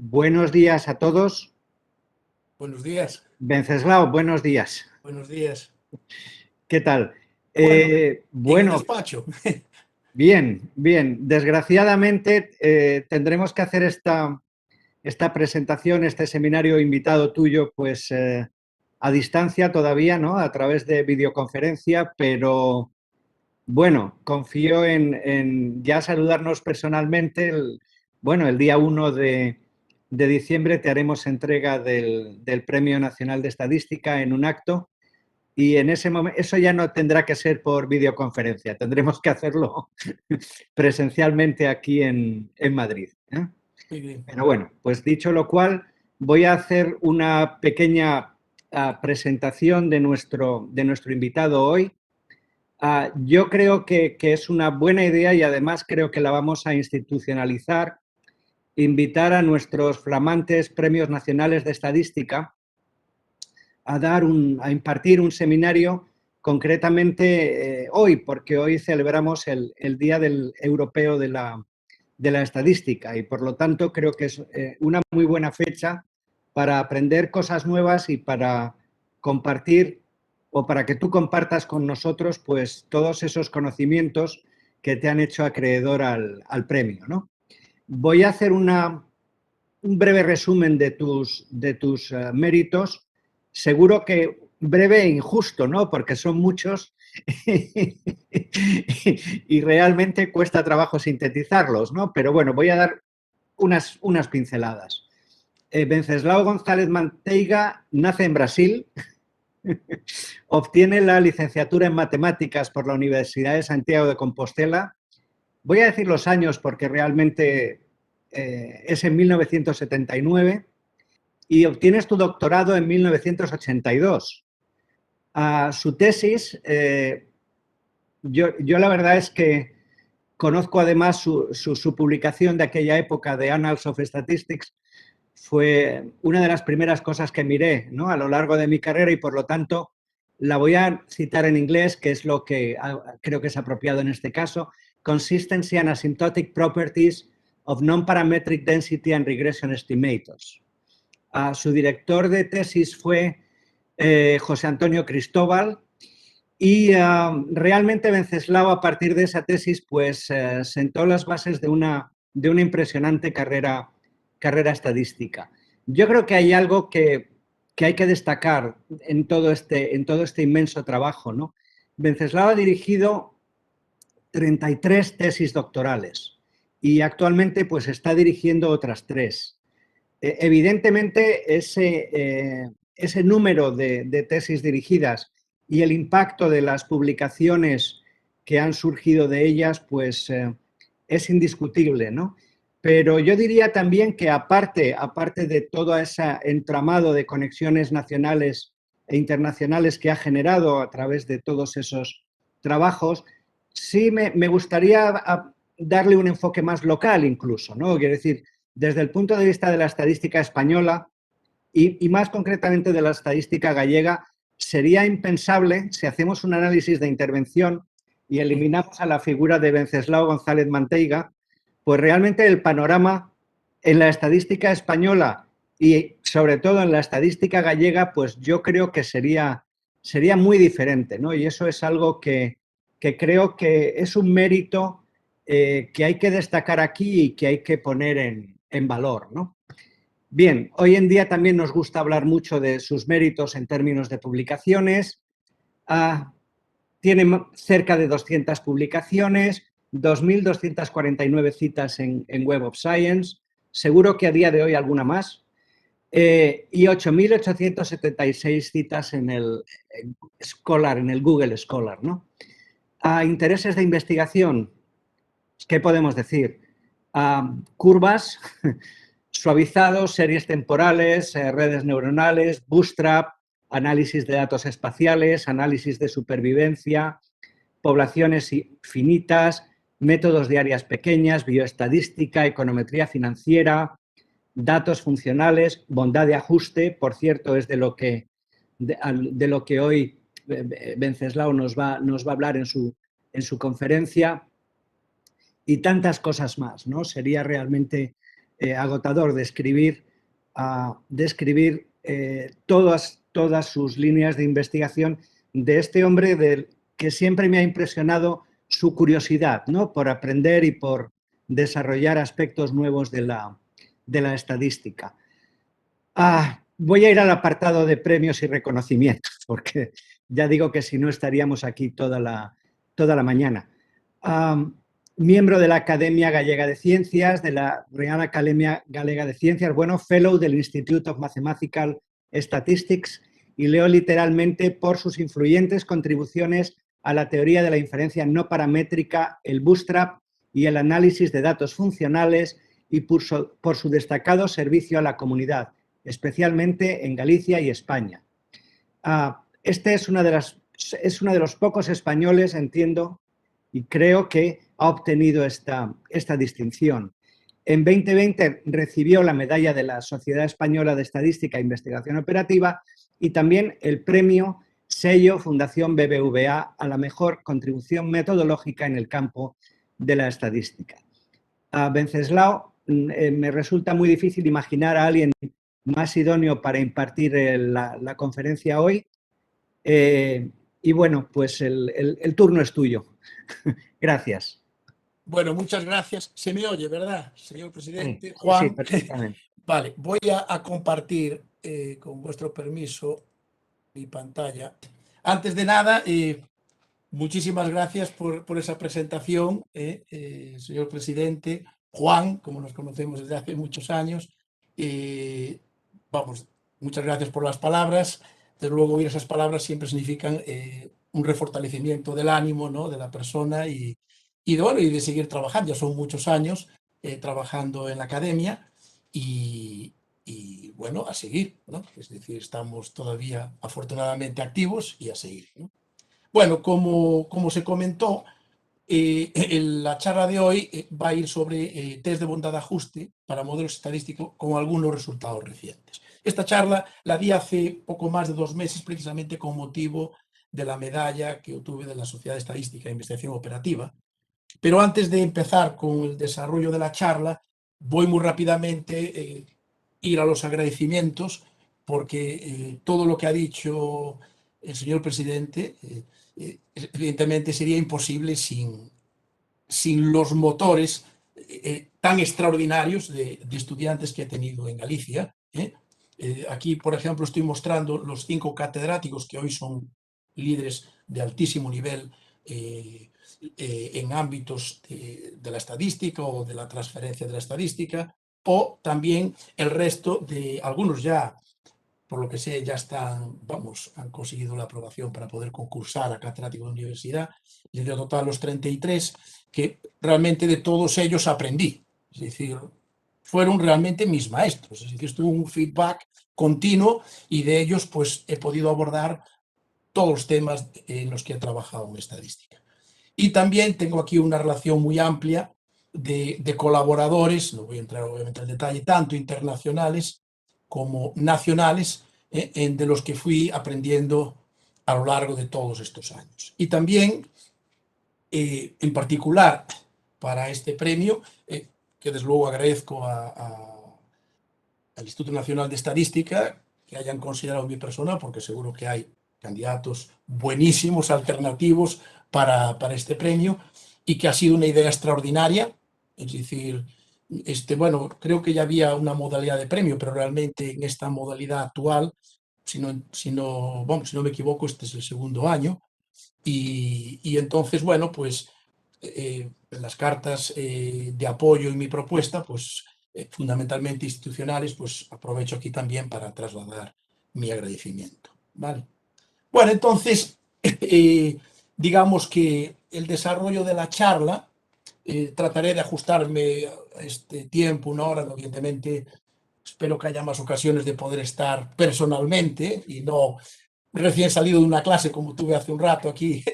Buenos días a todos. Buenos días, Venceslao, buenos días. buenos días. ¿Qué tal? Bueno, en el Bueno, despacho. bien, bien. Desgraciadamente tendremos que hacer esta presentación, este seminario invitado tuyo, pues a distancia todavía, ¿no? A través de videoconferencia, pero bueno, confío en ya saludarnos personalmente. El día 1 de diciembre te haremos entrega del Premio Nacional de Estadística en un acto y en ese momento, eso ya no tendrá que ser por videoconferencia, tendremos que hacerlo presencialmente aquí en Madrid, ¿eh? Muy bien. Pero bueno, pues dicho lo cual, voy a hacer una pequeña presentación de nuestro invitado hoy. Yo creo que es una buena idea y además creo que la vamos a institucionalizar, invitar a nuestros flamantes premios nacionales de estadística a impartir un seminario concretamente hoy, porque hoy celebramos el Día del Europeo de la Estadística y por lo tanto creo que es una muy buena fecha para aprender cosas nuevas y para compartir o para que tú compartas con nosotros pues todos esos conocimientos que te han hecho acreedor al premio, ¿no? Voy a hacer un breve resumen de tus méritos, seguro que breve e injusto, ¿no? Porque son muchos y realmente cuesta trabajo sintetizarlos, ¿no? Pero bueno, voy a dar unas pinceladas. Venceslao González Manteiga nace en Brasil, obtiene la licenciatura en matemáticas por la Universidad de Santiago de Compostela. Voy a decir los años porque realmente es en 1979 y obtienes tu doctorado en 1982. Su tesis, yo la verdad es que conozco además su publicación de aquella época de Annals of Statistics, fue una de las primeras cosas que miré, ¿no? A lo largo de mi carrera y por lo tanto la voy a citar en inglés, que es lo que creo que es apropiado en este caso. Consistency and Asymptotic Properties of Non-Parametric Density and Regression Estimators. Su director de tesis fue José Antonio Cristóbal y realmente Venceslao, a partir de esa tesis, pues sentó las bases de una impresionante carrera estadística. Yo creo que hay algo que hay que destacar en todo este inmenso trabajo, ¿no? Venceslao ha dirigido 33 tesis doctorales y actualmente pues está dirigiendo otras 3. Evidentemente, ese número de tesis dirigidas y el impacto de las publicaciones que han surgido de ellas, pues es indiscutible, ¿no? Pero yo diría también que aparte de todo ese entramado de conexiones nacionales e internacionales que ha generado a través de todos esos trabajos, sí me gustaría darle un enfoque más local incluso, ¿no? Quiero decir, desde el punto de vista de la estadística española y más concretamente de la estadística gallega, sería impensable, si hacemos un análisis de intervención y eliminamos a la figura de Venceslao González Manteiga, pues realmente el panorama en la estadística española y sobre todo en la estadística gallega, pues yo creo que sería muy diferente, ¿no? Y eso es algo que creo que es un mérito que hay que destacar aquí y que hay que poner en valor, ¿no? Bien, hoy en día también nos gusta hablar mucho de sus méritos en términos de publicaciones. Tiene cerca de 200 publicaciones, 2.249 citas en Web of Science, seguro que a día de hoy alguna más, y 8.876 citas en el Scholar, en el Google Scholar, ¿no? Intereses de investigación, ¿qué podemos decir? Curvas, suavizados, series temporales, redes neuronales, bootstrap, análisis de datos espaciales, análisis de supervivencia, poblaciones finitas, métodos de áreas pequeñas, bioestadística, econometría financiera, datos funcionales, bondad de ajuste, por cierto, es de lo que hoy Venceslao nos va a hablar en su conferencia, y tantas cosas más, ¿no? Sería realmente agotador describir todas sus líneas de investigación de este hombre que siempre me ha impresionado su curiosidad, ¿no? Por aprender y por desarrollar aspectos nuevos de la estadística. Voy a ir al apartado de premios y reconocimientos, porque ya digo que si no estaríamos aquí toda la mañana. Miembro de la Academia Gallega de Ciencias, de la Real Academia Galega de Ciencias, bueno, Fellow del Institute of Mathematical Statistics, y leo literalmente por sus influyentes contribuciones a la teoría de la inferencia no paramétrica, el bootstrap y el análisis de datos funcionales, y por su destacado servicio a la comunidad, especialmente en Galicia y España. Este es uno de los pocos españoles, entiendo, y creo que ha obtenido esta distinción. En 2020 recibió la medalla de la Sociedad Española de Estadística e Investigación Operativa y también el premio Sello Fundación BBVA a la mejor contribución metodológica en el campo de la estadística. Venceslao, me resulta muy difícil imaginar a alguien más idóneo para impartir la conferencia hoy. Y bueno, pues el turno es tuyo. Gracias. Bueno, muchas gracias. Se me oye, ¿verdad, señor presidente? Sí, Juan. sí, perfectamente. Vale, voy a compartir, con vuestro permiso, mi pantalla. Antes de nada, muchísimas gracias por esa presentación, señor presidente. Juan, como nos conocemos desde hace muchos años. Vamos, muchas gracias por las palabras. Desde luego, oír esas palabras siempre significan un refortalecimiento del ánimo, ¿no?, de la persona y de seguir trabajando. Ya son muchos años trabajando en la academia y bueno, a seguir, ¿no? Es decir, estamos todavía afortunadamente activos y a seguir, ¿no? Bueno, como se comentó, la charla de hoy va a ir sobre test de bondad de ajuste para modelos estadísticos con algunos resultados recientes. Esta charla la di hace poco más de 2 meses, precisamente con motivo de la medalla que obtuve de la Sociedad de Estadística e Investigación Operativa. Pero antes de empezar con el desarrollo de la charla, voy muy rápidamente ir a los agradecimientos, porque todo lo que ha dicho el señor presidente evidentemente sería imposible sin los motores tan extraordinarios de estudiantes que he tenido en Galicia. Aquí, por ejemplo, estoy mostrando los 5 catedráticos que hoy son líderes de altísimo nivel en ámbitos de la estadística o de la transferencia de la estadística, o también el resto de algunos ya, por lo que sé, ya han conseguido la aprobación para poder concursar a catedrático de universidad. Y de total los 33, que realmente de todos ellos aprendí. Es decir, fueron realmente mis maestros. Es decir, tuve un feedback continuo y de ellos pues he podido abordar todos los temas en los que he trabajado en estadística. Y también tengo aquí una relación muy amplia de colaboradores, no voy a entrar obviamente en detalle, tanto internacionales como nacionales, de los que fui aprendiendo a lo largo de todos estos años. Y también, en particular, para este premio, que desde luego agradezco al Instituto Nacional de Estadística que hayan considerado mi persona, porque seguro que hay candidatos buenísimos, alternativos para este premio, y que ha sido una idea extraordinaria. Es decir, bueno, creo que ya había una modalidad de premio, pero realmente en esta modalidad actual, si no me equivoco, este es el 2º año, y entonces, bueno, pues las cartas de apoyo en mi propuesta, pues fundamentalmente institucionales, pues aprovecho aquí también para trasladar mi agradecimiento, ¿vale? Bueno, entonces, digamos que el desarrollo de la charla, trataré de ajustarme a este tiempo, 1 hora, evidentemente. Espero que haya más ocasiones de poder estar personalmente y no recién salido de una clase como tuve hace un rato aquí,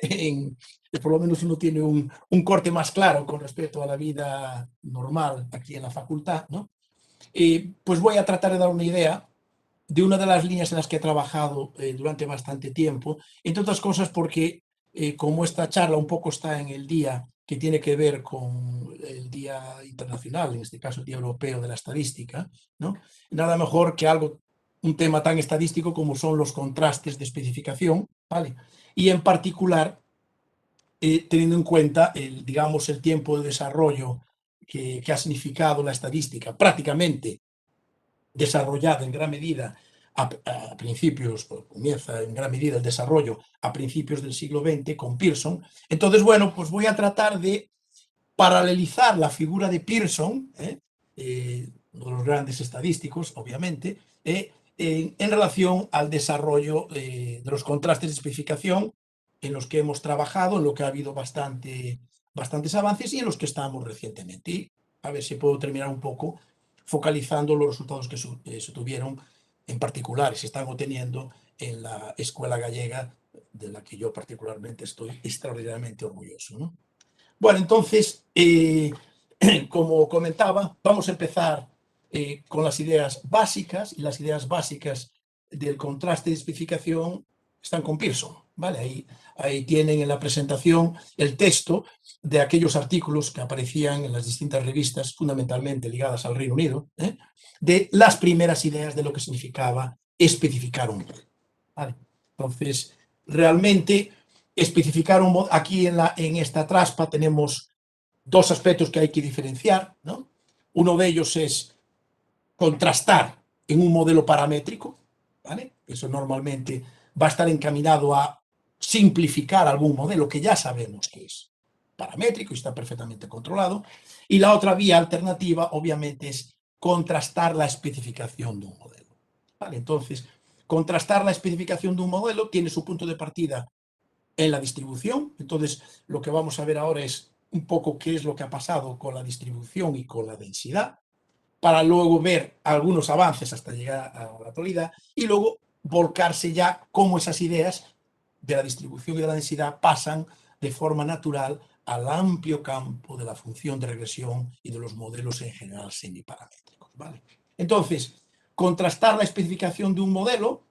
por lo menos uno tiene un corte más claro con respecto a la vida normal aquí en la facultad, ¿no? Pues voy a tratar de dar una idea de una de las líneas en las que he trabajado durante bastante tiempo, entre otras cosas porque como esta charla un poco está en el día que tiene que ver con el Día Internacional, en este caso el Día Europeo de la Estadística, ¿no? Nada mejor que un tema tan estadístico como son los contrastes de especificación, ¿vale? Y en particular, teniendo en cuenta digamos, el tiempo de desarrollo que ha significado la estadística, prácticamente desarrollada en gran medida a principios, comienza en gran medida el desarrollo a principios del siglo XX con Pearson. Entonces, bueno, pues voy a tratar de paralelizar la figura de Pearson, uno de los grandes estadísticos, obviamente, en relación al desarrollo de los contrastes de especificación en los que hemos trabajado, en lo que ha habido bastantes avances y en los que estamos recientemente. Y a ver si puedo terminar un poco focalizando los resultados que se tuvieron en particular y se están obteniendo en la Escuela Gallega, de la que yo particularmente estoy extraordinariamente orgulloso, ¿no? Bueno, entonces, como comentaba, vamos a empezar con las ideas básicas, y las ideas básicas del contraste de especificación están con Pearson, ¿vale? Ahí tienen en la presentación el texto de aquellos artículos que aparecían en las distintas revistas, fundamentalmente ligadas al Reino Unido, de las primeras ideas de lo que significaba especificar un modelo, ¿vale? Entonces, realmente, especificar un modelo, aquí en esta traspa tenemos dos aspectos que hay que diferenciar, ¿no? Uno de ellos es contrastar en un modelo paramétrico, ¿vale? Eso normalmente va a estar encaminado a simplificar algún modelo que ya sabemos que es paramétrico y está perfectamente controlado. Y la otra vía alternativa, obviamente, es contrastar la especificación de un modelo, ¿vale? Entonces, contrastar la especificación de un modelo tiene su punto de partida en la distribución. Entonces, lo que vamos a ver ahora es un poco qué es lo que ha pasado con la distribución y con la densidad, para luego ver algunos avances hasta llegar a la actualidad y luego volcarse ya cómo esas ideas de la distribución y de la densidad pasan de forma natural al amplio campo de la función de regresión y de los modelos en general semiparamétricos, ¿vale? Entonces, contrastar la especificación de un modelo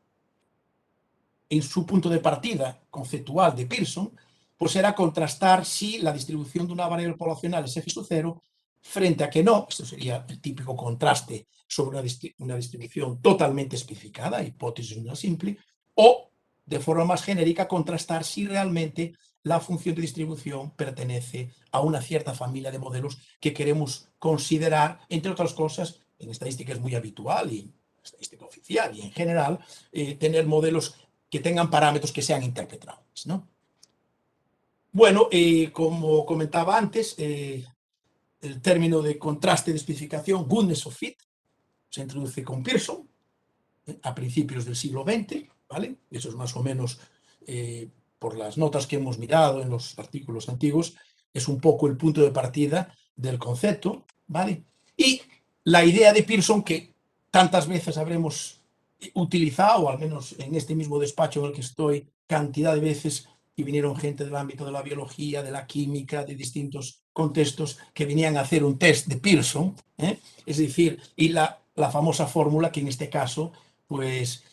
en su punto de partida conceptual de Pearson, pues era contrastar si la distribución de una variable poblacional es f sub 0 frente a que no. Esto sería el típico contraste sobre una distribución totalmente especificada, hipótesis una simple, o de forma más genérica contrastar si realmente la función de distribución pertenece a una cierta familia de modelos que queremos considerar, entre otras cosas, en estadística es muy habitual y estadística oficial y en general, tener modelos que tengan parámetros que sean interpretables, ¿no? Bueno, como comentaba antes, el término de contraste de especificación, goodness of fit, se introduce con Pearson a principios del siglo XX, ¿vale? Eso es más o menos, por las notas que hemos mirado en los artículos antiguos, es un poco el punto de partida del concepto, ¿vale? Y la idea de Pearson, que tantas veces habremos utilizado, o al menos en este mismo despacho en el que estoy, cantidad de veces, y vinieron gente del ámbito de la biología, de la química, de distintos contextos, que venían a hacer un test de Pearson, es decir, y la famosa fórmula que en este caso, pues,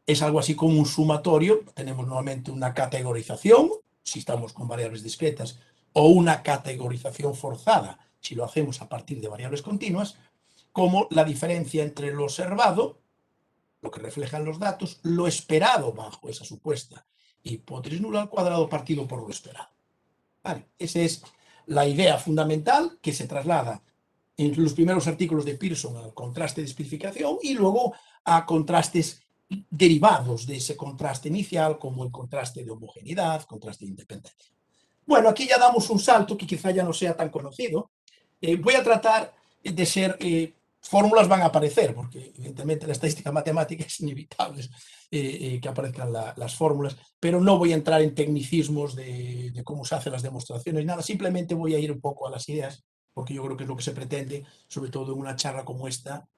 es algo así como un sumatorio. Tenemos normalmente una categorización, si estamos con variables discretas, o una categorización forzada, si lo hacemos a partir de variables continuas, como la diferencia entre lo observado, lo que reflejan los datos, lo esperado bajo esa supuesta hipótesis nula al cuadrado partido por lo esperado. Vale, esa es la idea fundamental que se traslada en los primeros artículos de Pearson al contraste de especificación y luego a contrastes derivados de ese contraste inicial, como el contraste de homogeneidad, contraste de independencia. Bueno, aquí ya damos un salto que quizá ya no sea tan conocido. Voy a tratar de ser... fórmulas van a aparecer, porque evidentemente la estadística matemática es inevitable que aparezcan las fórmulas, pero no voy a entrar en tecnicismos de cómo se hacen las demostraciones, nada, simplemente voy a ir un poco a las ideas, porque yo creo que es lo que se pretende, sobre todo en una charla como esta,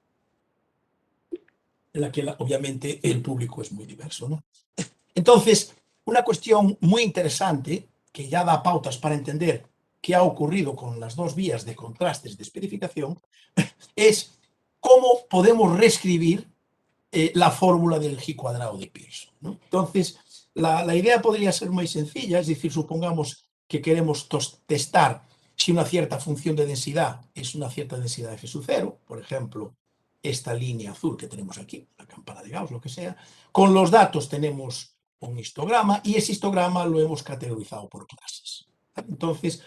en la que obviamente el público es muy diverso, ¿no? Entonces, una cuestión muy interesante, que ya da pautas para entender qué ha ocurrido con las dos vías de contrastes de especificación, es cómo podemos reescribir la fórmula del G cuadrado de Pearson, ¿no? Entonces, la idea podría ser muy sencilla, es decir, supongamos que queremos testar si una cierta función de densidad es una cierta densidad f sub 0, por ejemplo, esta línea azul que tenemos aquí, la campana de Gauss, lo que sea, con los datos tenemos un histograma y ese histograma lo hemos categorizado por clases. Entonces,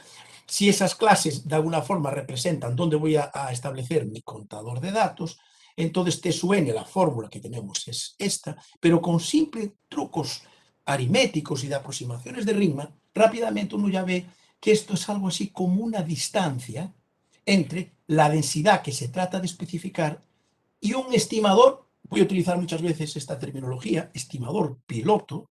si esas clases de alguna forma representan dónde voy a establecer mi contador de datos, entonces TSUN, la fórmula que tenemos es esta, pero con simples trucos aritméticos y de aproximaciones de Riemann, rápidamente uno ya ve que esto es algo así como una distancia entre la densidad que se trata de especificar y un estimador. Voy a utilizar muchas veces esta terminología, estimador piloto.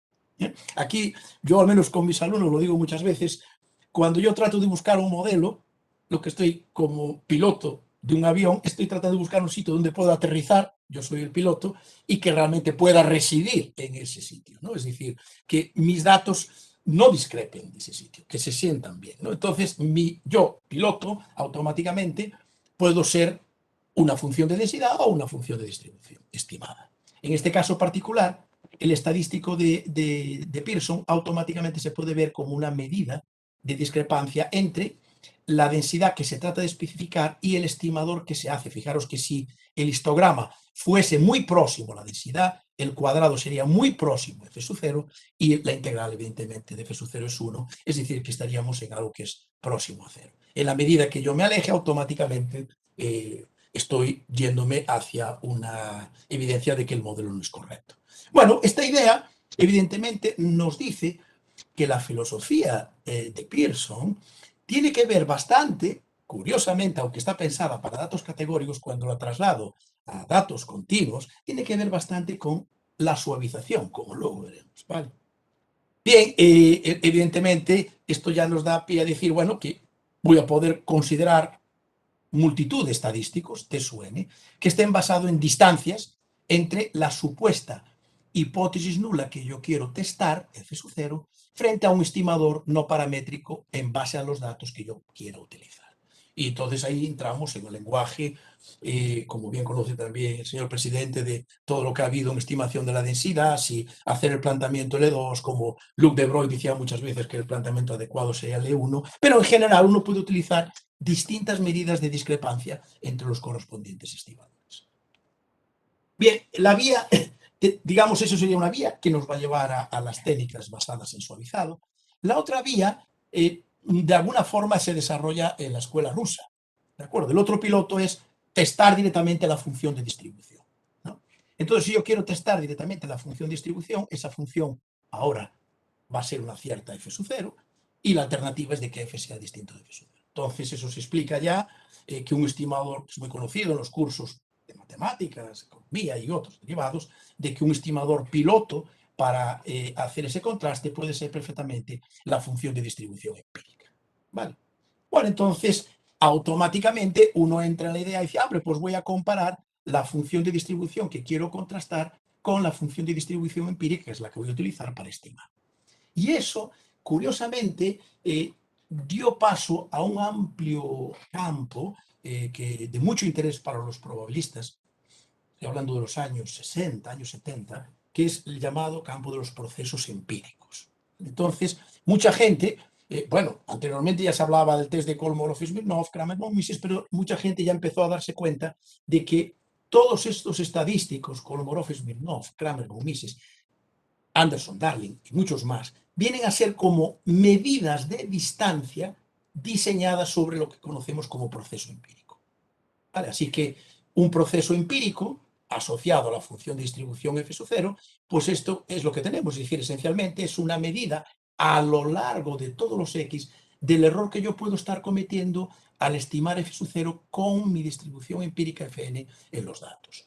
Aquí, yo al menos con mis alumnos lo digo muchas veces, cuando yo trato de buscar un modelo, lo que estoy como piloto de un avión, estoy tratando de buscar un sitio donde pueda aterrizar, yo soy el piloto, y que realmente pueda residir en ese sitio, ¿no? Es decir, que mis datos no discrepen de ese sitio, que se sientan bien, ¿no? Entonces, yo, piloto, automáticamente puedo ser una función de densidad o una función de distribución estimada. En este caso particular, el estadístico de Pearson automáticamente se puede ver como una medida de discrepancia entre la densidad que se trata de especificar y el estimador que se hace. Fijaros que si el histograma fuese muy próximo a la densidad, el cuadrado sería muy próximo a f sub 0 y la integral, evidentemente, de f sub 0 es 1, es decir, que estaríamos en algo que es próximo a 0. En la medida que yo me aleje, automáticamente estoy yéndome hacia una evidencia de que el modelo no es correcto. Bueno, esta idea, evidentemente, nos dice que la filosofía de Pearson tiene que ver bastante, curiosamente, aunque está pensada para datos categóricos, cuando la traslado a datos continuos, tiene que ver bastante con la suavización, como luego veremos, ¿vale? Bien, evidentemente, esto ya nos da pie a decir, bueno, que voy a poder considerar multitud de estadísticos, TSUN, que estén basados en distancias entre la supuesta hipótesis nula que yo quiero testar, f sub 0, frente a un estimador no paramétrico en base a los datos que yo quiero utilizar. Y entonces ahí entramos en el lenguaje, como bien conoce también el señor presidente, de todo lo que ha habido en estimación de la densidad, si hacer el planteamiento L2, como Luc de Broglie decía muchas veces que el planteamiento adecuado sería L1, pero en general uno puede utilizar distintas medidas de discrepancia entre los correspondientes estimadores. Bien, la vía, digamos, eso sería una vía que nos va a llevar a las técnicas basadas en suavizado. La otra vía, de alguna forma, se desarrolla en la escuela rusa. ¿De acuerdo? El otro piloto es testar directamente la función de distribución, ¿no? Entonces, si yo quiero testar directamente la función de distribución, esa función ahora va a ser una cierta f sub 0 y la alternativa es de que f sea distinto de f sub 0. Entonces, eso se explica ya que un estimador es muy conocido en los cursos de matemáticas, economía y otros derivados, de que un estimador piloto para hacer ese contraste puede ser perfectamente la función de distribución empírica. ¿Vale? Bueno, entonces, automáticamente uno entra en la idea y dice, hombre, pues voy a comparar la función de distribución que quiero contrastar con la función de distribución empírica, que es la que voy a utilizar para estimar. Y eso, curiosamente, dio paso a un amplio campo de mucho interés para los probabilistas, estoy hablando de los años 60, años 70, que es el llamado campo de los procesos empíricos. Entonces, mucha gente, bueno, anteriormente ya se hablaba del test de Kolmogorov-Smirnov, Kramer-von Mises, pero mucha gente ya empezó a darse cuenta de que todos estos estadísticos, Kolmogorov-Smirnov, Kramer-von Mises, Anderson, Darling y muchos más, vienen a ser como medidas de distancia diseñadas sobre lo que conocemos como proceso empírico. ¿Vale? Así que un proceso empírico asociado a la función de distribución f sub 0, pues esto es lo que tenemos, es decir, esencialmente es una medida a lo largo de todos los x del error que yo puedo estar cometiendo al estimar f sub 0 con mi distribución empírica fn en los datos.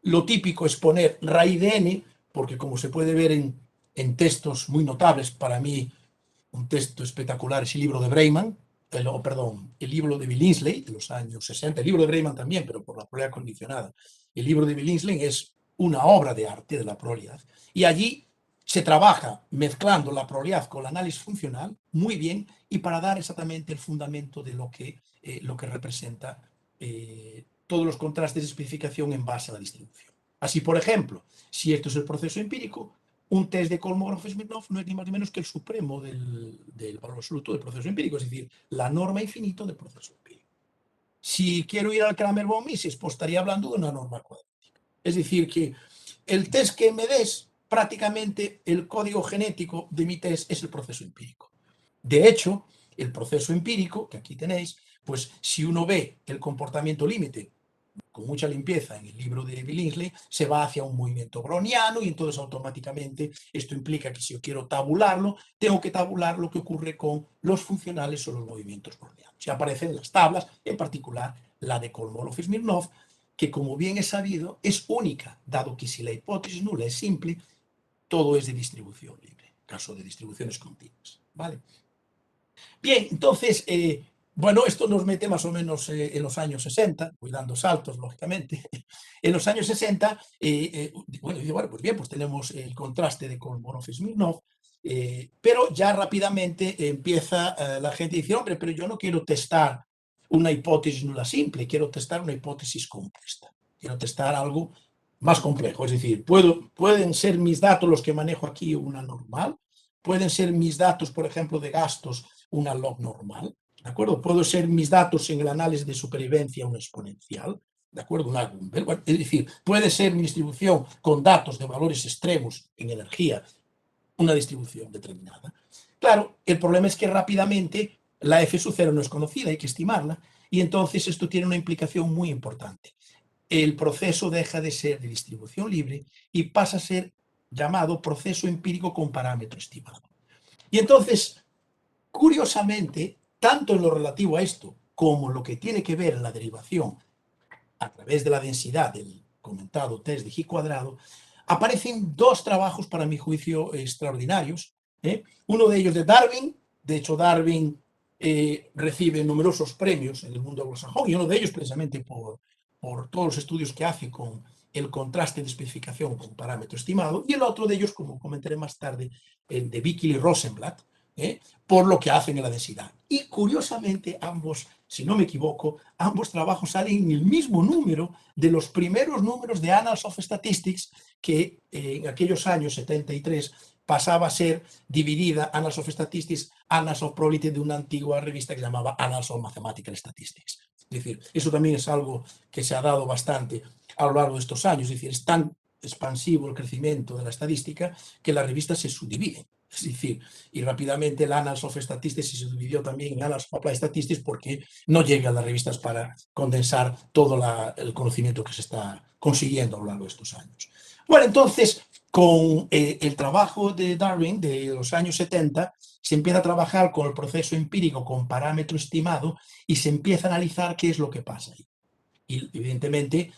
Lo típico es poner raíz de n, porque como se puede ver en textos muy notables, para mí un texto espectacular es el libro de Breiman, el libro de Billingsley de los años 60, el libro de Breiman también, pero por la probabilidad condicionada. El libro de Billingsley es una obra de arte de la probabilidad. Y allí se trabaja mezclando la probabilidad con el análisis funcional muy bien y para dar exactamente el fundamento de lo que representa todos los contrastes de especificación en base a la distribución. Así, por ejemplo, si esto es el proceso empírico, un test de Kolmogorov-Smirnov no es ni más ni menos que el supremo del valor absoluto del proceso empírico, es decir, la norma infinita del proceso empírico. Si quiero ir al Kramer-Von-Mises, pues estaría hablando de una norma cuadrática. Es decir, que el test que me des, prácticamente el código genético de mi test es el proceso empírico. De hecho, el proceso empírico, que aquí tenéis, pues si uno ve el comportamiento límite con mucha limpieza en el libro de Billingsley, se va hacia un movimiento browniano y entonces automáticamente esto implica que si yo quiero tabularlo, tengo que tabular lo que ocurre con los funcionales o los movimientos brownianos. Y aparecen las tablas, en particular la de Kolmogorov-Smirnov, que como bien es sabido, es única, dado que si la hipótesis nula es simple, todo es de distribución libre, caso de distribuciones continuas, ¿vale? Bien, entonces, bueno, esto nos mete más o menos en los años 60, voy dando saltos, lógicamente. En los años 60, bueno, pues bien, pues tenemos el contraste de Kolmogorov-Smirnov, pero ya rápidamente empieza la gente a decir, hombre, pero yo no quiero testar una hipótesis nula simple, quiero testar una hipótesis compuesta, quiero testar algo más complejo, es decir, pueden ser mis datos los que manejo aquí una normal, pueden ser mis datos, por ejemplo, de gastos, una log normal, ¿de acuerdo? Puedo ser mis datos en el análisis de supervivencia una exponencial, ¿de acuerdo? Una Gumbel. Bueno, es decir, puede ser mi distribución con datos de valores extremos en energía, una distribución determinada. Claro, el problema es que rápidamente la f sub 0 no es conocida, hay que estimarla, y entonces esto tiene una implicación muy importante. El proceso deja de ser de distribución libre y pasa a ser llamado proceso empírico con parámetro estimado. Y entonces, curiosamente, tanto en lo relativo a esto como en lo que tiene que ver en la derivación a través de la densidad del comentado test de G cuadrado, aparecen dos trabajos, para mi juicio, extraordinarios. Uno de ellos de Darwin, de hecho Darwin recibe numerosos premios en el mundo anglosajón, y uno de ellos precisamente por todos los estudios que hace con el contraste de especificación con parámetro estimado, y el otro de ellos, como comentaré más tarde, el de Bickel y Rosenblatt, por lo que hacen en la densidad. Y curiosamente, ambos, si no me equivoco, ambos trabajos salen en el mismo número de los primeros números de Annals of Statistics, que en aquellos años 73 pasaba a ser dividida Annals of Statistics, Annals of Probability, de una antigua revista que se llamaba Annals of Mathematical Statistics. Es decir, eso también es algo que se ha dado bastante a lo largo de estos años. Es decir, es tan expansivo el crecimiento de la estadística que las revistas se subdividen. Es decir, y rápidamente el Annals of Statistics se dividió también en Annals of Applied Statistics porque no llegan las revistas para condensar todo el conocimiento que se está consiguiendo a lo largo de estos años. Bueno, entonces, con el trabajo de Darwin de los años 70, se empieza a trabajar con el proceso empírico con parámetro estimado y se empieza a analizar qué es lo que pasa ahí. Y evidentemente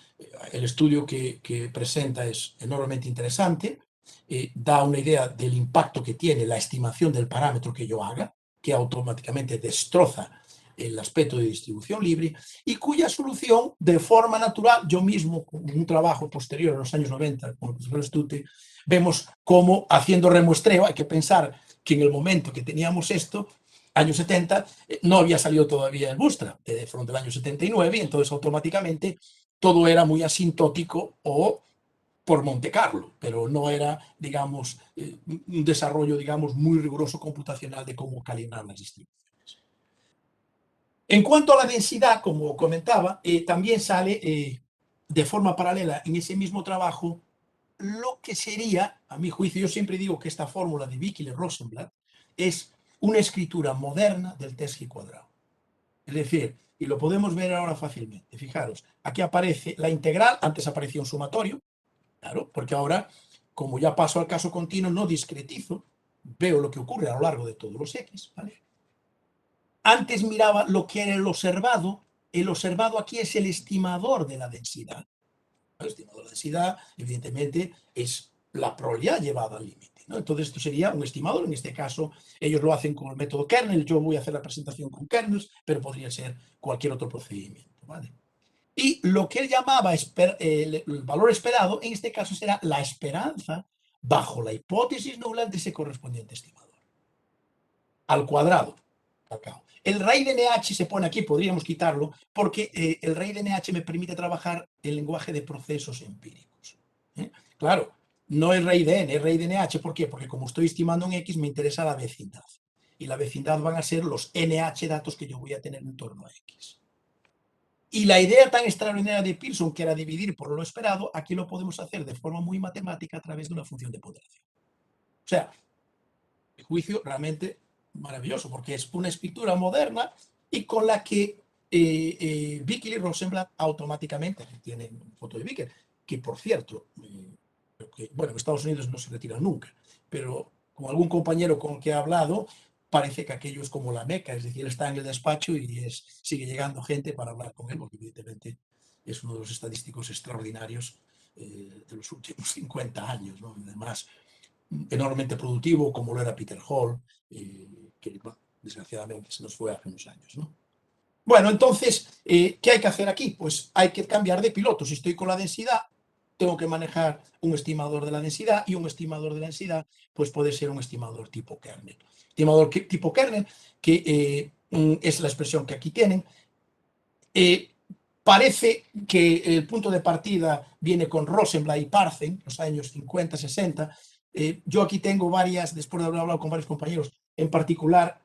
el estudio que presenta es enormemente interesante, da una idea del impacto que tiene la estimación del parámetro que yo haga, que automáticamente destroza el aspecto de distribución libre, y cuya solución, de forma natural, yo mismo, con un trabajo posterior en los años 90, con el profesor Stute, vemos cómo, haciendo remuestreo, hay que pensar que en el momento que teníamos esto, años 70, no había salido todavía el Bootstrap, de del año 79, y entonces automáticamente todo era muy asintótico o por Monte Carlo, pero no era, digamos, un desarrollo, digamos, muy riguroso computacional de cómo calibrar las distribuciones. En cuanto a la densidad, como comentaba, también sale de forma paralela en ese mismo trabajo lo que sería, a mi juicio, yo siempre digo que esta fórmula de Bickel y Rosenblatt es una escritura moderna del test G cuadrado. Es decir, y lo podemos ver ahora fácilmente, fijaros, aquí aparece la integral, antes aparecía un sumatorio, claro, porque ahora, como ya paso al caso continuo, no discretizo, veo lo que ocurre a lo largo de todos los X, ¿vale? Antes miraba lo que era el observado aquí es el estimador de la densidad. El estimador de la densidad, evidentemente, es la probabilidad llevada al límite, ¿no? Entonces, esto sería un estimador. En este caso, ellos lo hacen con el método kernel. Yo voy a hacer la presentación con kernels, pero podría ser cualquier otro procedimiento, ¿vale? Y lo que él llamaba el valor esperado, en este caso será la esperanza bajo la hipótesis nula de ese correspondiente estimador. Al cuadrado. El RAID NH se pone aquí, podríamos quitarlo, porque el RAID NH me permite trabajar el lenguaje de procesos empíricos. Claro, no es rey de n, es rey de nh. ¿Por qué? Porque como estoy estimando en x, me interesa la vecindad. Y la vecindad van a ser los nh datos que yo voy a tener en torno a x. Y la idea tan extraordinaria de Pearson, que era dividir por lo esperado, aquí lo podemos hacer de forma muy matemática a través de una función de ponderación. O sea, el juicio realmente maravilloso, porque es una escritura moderna y con la que Bickel y Rosenblatt automáticamente tienen foto de Bickel, que por cierto, bueno, en Estados Unidos no se retiran nunca, pero con algún compañero con el que he hablado, parece que aquello es como la Meca, es decir, está en el despacho y sigue llegando gente para hablar con él, porque evidentemente es uno de los estadísticos extraordinarios de los últimos 50 años, ¿no? Además, enormemente productivo, como lo era Peter Hall, que bueno, desgraciadamente se nos fue hace unos años, ¿no? Bueno, entonces, ¿qué hay que hacer aquí? Pues hay que cambiar de piloto. Si estoy con la densidad, tengo que manejar un estimador de la densidad, y un estimador de la densidad pues puede ser un estimador tipo kernel. Estimador tipo kernel, que es la expresión que aquí tienen. Parece que el punto de partida viene con Rosenblatt y Parzen, los años 50, 60. Yo aquí tengo varias, después de haber hablado con varios compañeros, en particular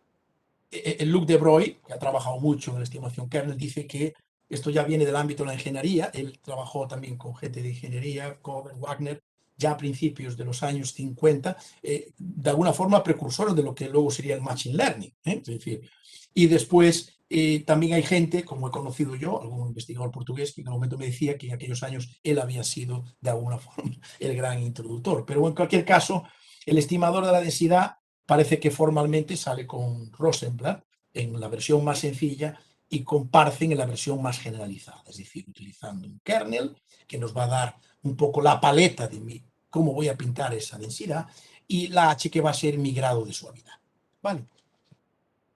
Luc de Broglie, que ha trabajado mucho en la estimación kernel, dice que esto ya viene del ámbito de la ingeniería. Él trabajó también con gente de ingeniería, Cover, Wagner, ya a principios de los años 50, de alguna forma precursores de lo que luego sería el Machine Learning. Es decir, y después también hay gente, como he conocido yo, algún investigador portugués, que en un momento me decía que en aquellos años él había sido de alguna forma el gran introductor. Pero en cualquier caso, el estimador de la densidad parece que formalmente sale con Rosenblatt en la versión más sencilla y con Parzen en la versión más generalizada, es decir, utilizando un kernel que nos va a dar un poco la paleta de cómo voy a pintar esa densidad, y la h que va a ser mi grado de suavidad. ¿Vale?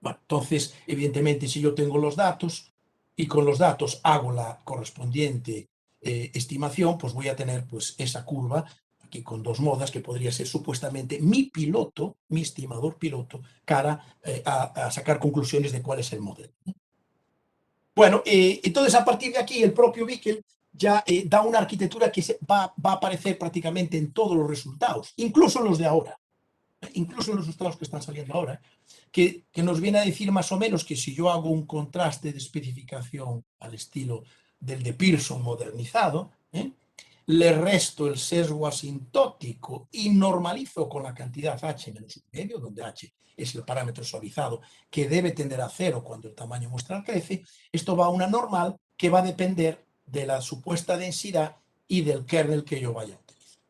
Bueno, entonces, evidentemente, si yo tengo los datos y con los datos hago la correspondiente estimación, pues voy a tener pues esa curva aquí con dos modas, que podría ser supuestamente mi piloto, mi estimador piloto, cara a sacar conclusiones de cuál es el modelo. Bueno, entonces a partir de aquí el propio Bickel ya da una arquitectura que va a aparecer prácticamente en todos los resultados, incluso en los de ahora, incluso en los resultados que están saliendo ahora, que nos viene a decir más o menos que si yo hago un contraste de especificación al estilo del de Pearson modernizado, le resto el sesgo asintótico y normalizo con la cantidad h menos 1,5, donde h es el parámetro suavizado que debe tender a 0 cuando el tamaño muestral crece, esto va a una normal que va a depender de la supuesta densidad y del kernel que yo vaya a utilizar.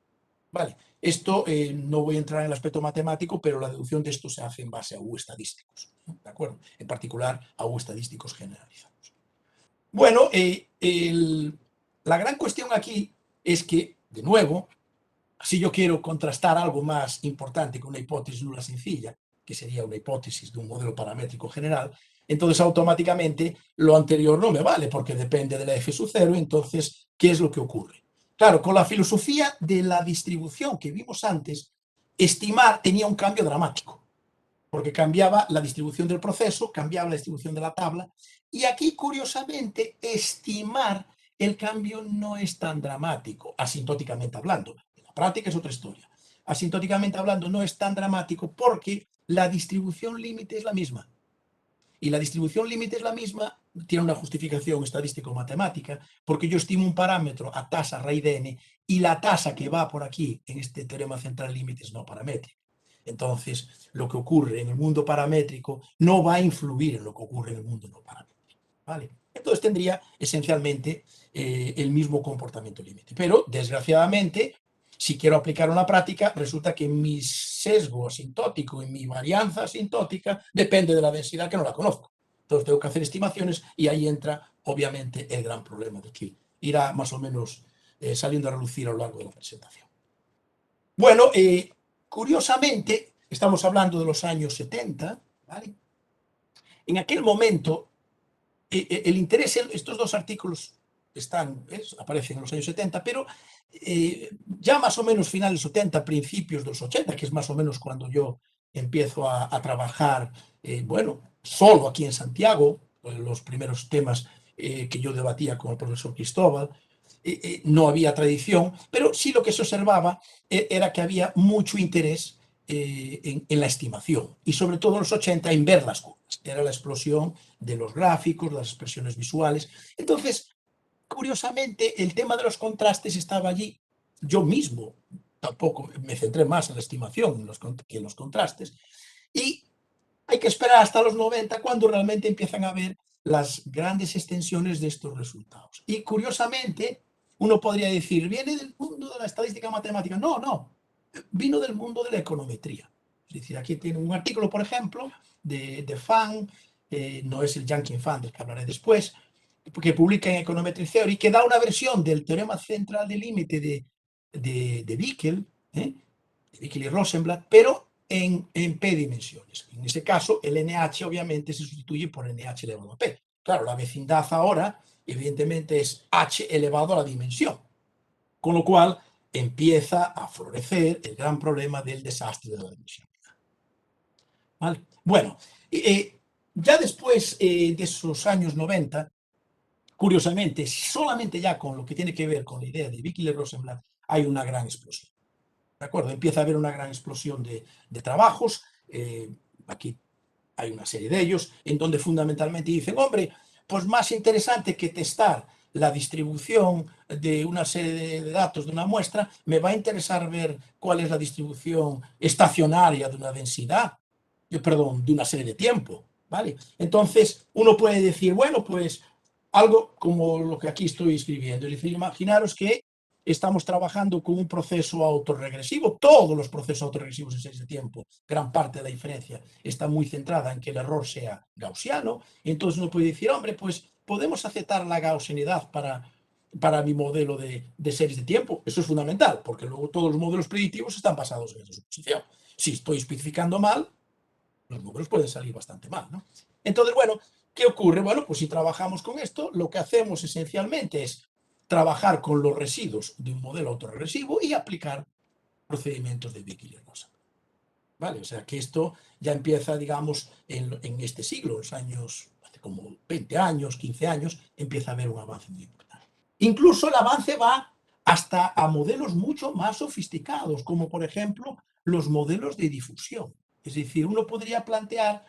Vale, esto no voy a entrar en el aspecto matemático, pero la deducción de esto se hace en base a U estadísticos, ¿de acuerdo? En particular a U estadísticos generalizados. Bueno, la gran cuestión aquí es que, de nuevo, si yo quiero contrastar algo más importante con una hipótesis nula sencilla, que sería una hipótesis de un modelo paramétrico general, entonces automáticamente lo anterior no me vale, porque depende de la f sub 0. Entonces, ¿qué es lo que ocurre? Claro, con la filosofía de la distribución que vimos antes, estimar tenía un cambio dramático, porque cambiaba la distribución del proceso, cambiaba la distribución de la tabla, y aquí, curiosamente, estimar el cambio no es tan dramático, asintóticamente hablando. En la práctica es otra historia. Asintóticamente hablando no es tan dramático porque la distribución límite es la misma. Y la distribución límite es la misma, tiene una justificación estadístico-matemática, porque yo estimo un parámetro a tasa raíz de n, y la tasa que va por aquí en este teorema central límite es no paramétrica. Entonces, lo que ocurre en el mundo paramétrico no va a influir en lo que ocurre en el mundo no paramétrico, ¿vale? Entonces tendría esencialmente el mismo comportamiento límite. Pero, desgraciadamente, si quiero aplicar una práctica, resulta que mi sesgo asintótico y mi varianza asintótica depende de la densidad, que no la conozco. Entonces tengo que hacer estimaciones, y ahí entra, obviamente, el gran problema de que irá más o menos saliendo a relucir a lo largo de la presentación. Bueno, curiosamente, estamos hablando de los años 70, ¿vale? En aquel momento, el interés, estos dos artículos aparecen en los años 70, pero ya más o menos finales 70, principios de los 80, que es más o menos cuando yo empiezo a trabajar, bueno, solo aquí en Santiago, los primeros temas que yo debatía con el profesor Cristóbal, no había tradición, pero sí lo que se observaba era que había mucho interés en la estimación y sobre todo en los 80 en ver las curvas. Era la explosión de los gráficos, las expresiones visuales. Entonces, curiosamente, el tema de los contrastes estaba allí. Yo mismo tampoco me centré más en la estimación que en los contrastes. Y hay que esperar hasta los 90 cuando realmente empiezan a ver las grandes extensiones de estos resultados. Y curiosamente, uno podría decir, viene del mundo de la estadística matemática. No, no, vino del mundo de la econometría. Es decir, aquí tiene un artículo, por ejemplo, de Fan, no es el Jankin Fan del que hablaré después, que publica en Econometric Theory, que da una versión del teorema central del límite de Bickel, de Bickel y Rosenblatt, pero en P dimensiones. En ese caso, el NH obviamente se sustituye por NH elevado a P. Claro, la vecindad ahora, evidentemente, es H elevado a la dimensión. Con lo cual, empieza a florecer el gran problema del desastre de la dimensión. ¿Vale? Bueno, ya después de esos años 90, curiosamente, solamente ya con lo que tiene que ver con la idea de Bickel y Rosenblatt, hay una gran explosión. ¿De acuerdo? Empieza a haber una gran explosión de trabajos. Aquí hay una serie de ellos, en donde fundamentalmente dicen, hombre, pues más interesante que testar la distribución de una serie de datos de una muestra, me va a interesar ver cuál es la distribución estacionaria de una densidad, perdón, de una serie de tiempo, ¿vale? Entonces, uno puede decir, bueno, pues algo como lo que aquí estoy escribiendo, es decir, imaginaros que estamos trabajando con un proceso autorregresivo, todos los procesos autorregresivos en series de tiempo, gran parte de la diferencia está muy centrada en que el error sea gaussiano, y entonces uno puede decir, hombre, pues podemos aceptar la gaussianidad para mi modelo de series de tiempo. Eso es fundamental, porque luego todos los modelos predictivos están basados en esa suposición. Si estoy especificando mal, los números pueden salir bastante mal, ¿no? Entonces, bueno, ¿qué ocurre? Bueno, pues si trabajamos con esto, lo que hacemos esencialmente es trabajar con los residuos de un modelo autorregresivo y aplicar procedimientos de Bickel y Rosenblatt. ¿Vale? O sea que esto ya empieza, digamos, en este siglo, los años, hace como 20 años, 15 años, empieza a haber un avance muy importante. Incluso el avance va hasta a modelos mucho más sofisticados, como por ejemplo los modelos de difusión. Es decir, uno podría plantear,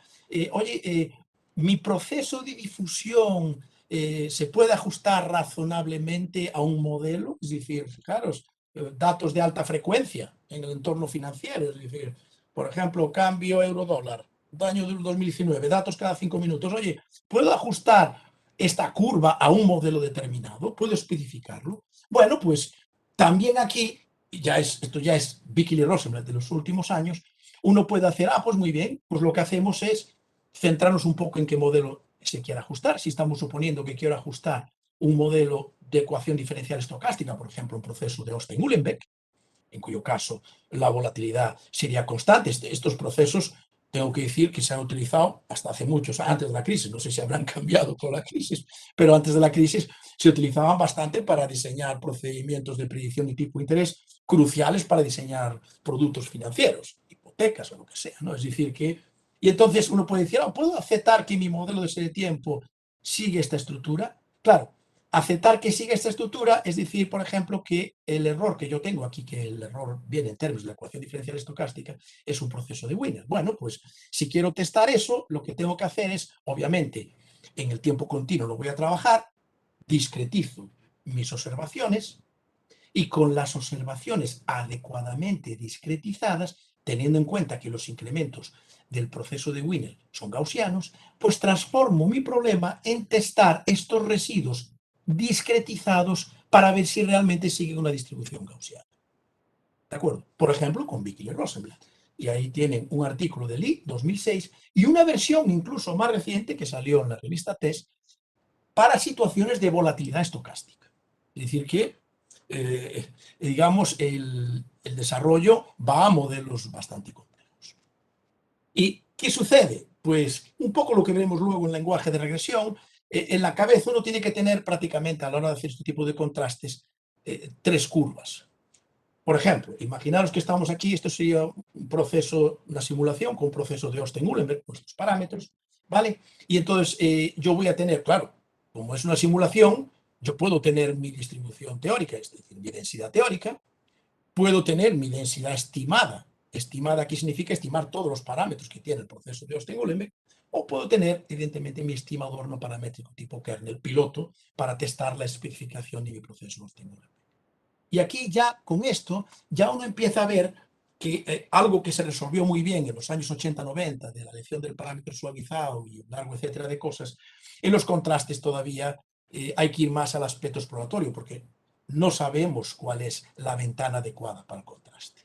oye, mi proceso de difusión se puede ajustar razonablemente a un modelo, es decir, fijaros, datos de alta frecuencia en el entorno financiero, es decir, por ejemplo, cambio euro-dólar, año del 2019, datos cada 5 minutos. Oye, ¿puedo ajustar esta curva a un modelo determinado? ¿Puedo especificarlo? Bueno, pues también aquí, esto ya es Bickel y Rosenblatt de los últimos años, uno puede hacer, pues muy bien, pues lo que hacemos es centrarnos un poco en qué modelo se quiere ajustar. Si estamos suponiendo que quiero ajustar un modelo de ecuación diferencial estocástica, por ejemplo, un proceso de Austin-Uhlenbeck, en cuyo caso la volatilidad sería constante. Estos procesos, tengo que decir que se han utilizado hasta hace muchos, antes de la crisis, no sé si habrán cambiado con la crisis, pero antes de la crisis se utilizaban bastante para diseñar procedimientos de predicción de tipo de interés cruciales para diseñar productos financieros, hipotecas o lo que sea, ¿no? Es decir, que... Y entonces uno puede decir, ¿puedo aceptar que mi modelo de serie de tiempo sigue esta estructura? Claro, aceptar que siga esta estructura, es decir, por ejemplo, que el error que yo tengo aquí, que el error viene en términos de la ecuación diferencial estocástica, es un proceso de Wiener. Bueno, pues si quiero testar eso, lo que tengo que hacer es, obviamente, en el tiempo continuo lo voy a trabajar, discretizo mis observaciones y con las observaciones adecuadamente discretizadas, teniendo en cuenta que los incrementos del proceso de Wiener son gaussianos, pues transformo mi problema en testar estos residuos discretizados para ver si realmente siguen una distribución gaussiana. ¿De acuerdo? Por ejemplo, con Bickel y Rosenblatt. Y ahí tienen un artículo de Lee, 2006, y una versión incluso más reciente que salió en la revista TESS para situaciones de volatilidad estocástica. Es decir, que, digamos, el desarrollo va a modelos bastante complejos. ¿Y qué sucede? Pues un poco lo que veremos luego en lenguaje de regresión. En la cabeza uno tiene que tener prácticamente, a la hora de hacer este tipo de contrastes, 3 curvas. Por ejemplo, imaginaros que estamos aquí, esto sería un proceso, una simulación con un proceso de Austin-Uhlenbeck, pues los parámetros, ¿vale? Y entonces yo voy a tener, claro, como es una simulación, Yo puedo tener mi distribución teórica, es decir, mi densidad teórica, puedo tener mi densidad estimada. Estimada aquí significa estimar todos los parámetros que tiene el proceso de Austin-Uhlenbeck, o puedo tener, evidentemente, mi estimador no paramétrico tipo kernel piloto para testar la especificación de mi proceso Austin-Uhlenbeck. Y aquí ya, con esto, ya uno empieza a ver que algo que se resolvió muy bien en los años 80-90, de la elección del parámetro suavizado y un largo etcétera de cosas, en los contrastes todavía hay que ir más al aspecto exploratorio, porque no sabemos cuál es la ventana adecuada para el contraste.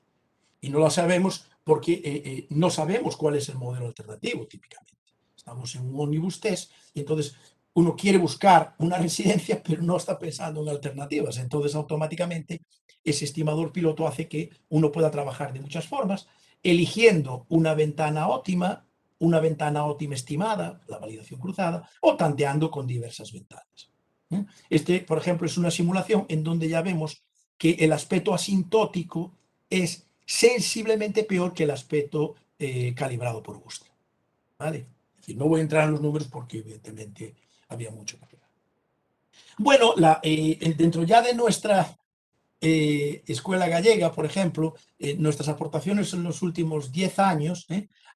Y no lo sabemos porque no sabemos cuál es el modelo alternativo, típicamente. Estamos en un omnibus test y entonces uno quiere buscar una residencia, pero no está pensando en alternativas. Entonces, automáticamente, ese estimador piloto hace que uno pueda trabajar de muchas formas, eligiendo una ventana óptima estimada, la validación cruzada, o tanteando con diversas ventanas. Este, por ejemplo, es una simulación en donde ya vemos que el aspecto asintótico es sensiblemente peor que el aspecto calibrado por Gustl. ¿Vale? Es decir, no voy a entrar en los números porque evidentemente había mucho que hablar. Bueno, dentro ya de nuestra escuela gallega, por ejemplo, nuestras aportaciones en los últimos 10 años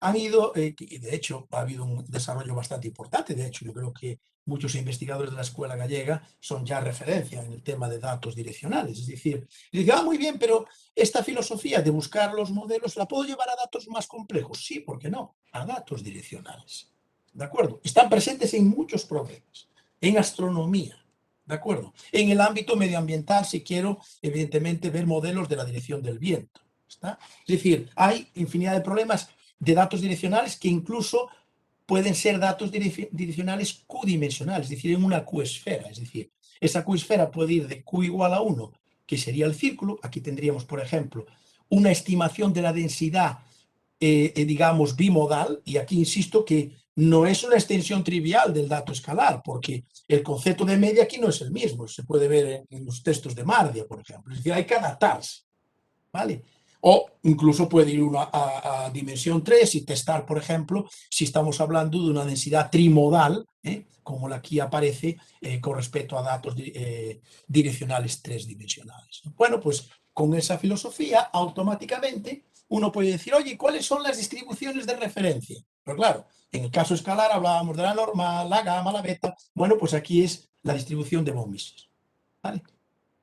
han ido, y de hecho ha habido un desarrollo bastante importante. De hecho, yo creo que muchos investigadores de la escuela gallega son ya referencia en el tema de datos direccionales. Es decir, dicen, muy bien, pero esta filosofía de buscar los modelos, ¿la puedo llevar a datos más complejos? Sí, ¿por qué no? A datos direccionales. ¿De acuerdo? Están presentes en muchos problemas, en astronomía. ¿De acuerdo? En el ámbito medioambiental, si quiero, evidentemente, ver modelos de la dirección del viento. ¿Está? Es decir, hay infinidad de problemas de datos direccionales que incluso pueden ser datos direccionales Q-dimensionales, es decir, en una Q-esfera. Es decir, esa Q-esfera puede ir de Q igual a 1, que sería el círculo. Aquí tendríamos, por ejemplo, una estimación de la densidad, digamos, bimodal, y aquí insisto que no es una extensión trivial del dato escalar, porque el concepto de media aquí no es el mismo, se puede ver en los textos de Mardia, por ejemplo. Es decir, hay que adaptarse, ¿vale? O incluso puede ir uno a dimensión 3 y testar, por ejemplo, si estamos hablando de una densidad trimodal, como la aquí aparece, con respecto a datos direccionales tridimensionales. Bueno, pues con esa filosofía, automáticamente, uno puede decir, oye, ¿cuáles son las distribuciones de referencia? Pero claro, en el caso escalar hablábamos de la normal, la gamma, la beta. Bueno, pues aquí es la distribución de von Mises, ¿vale?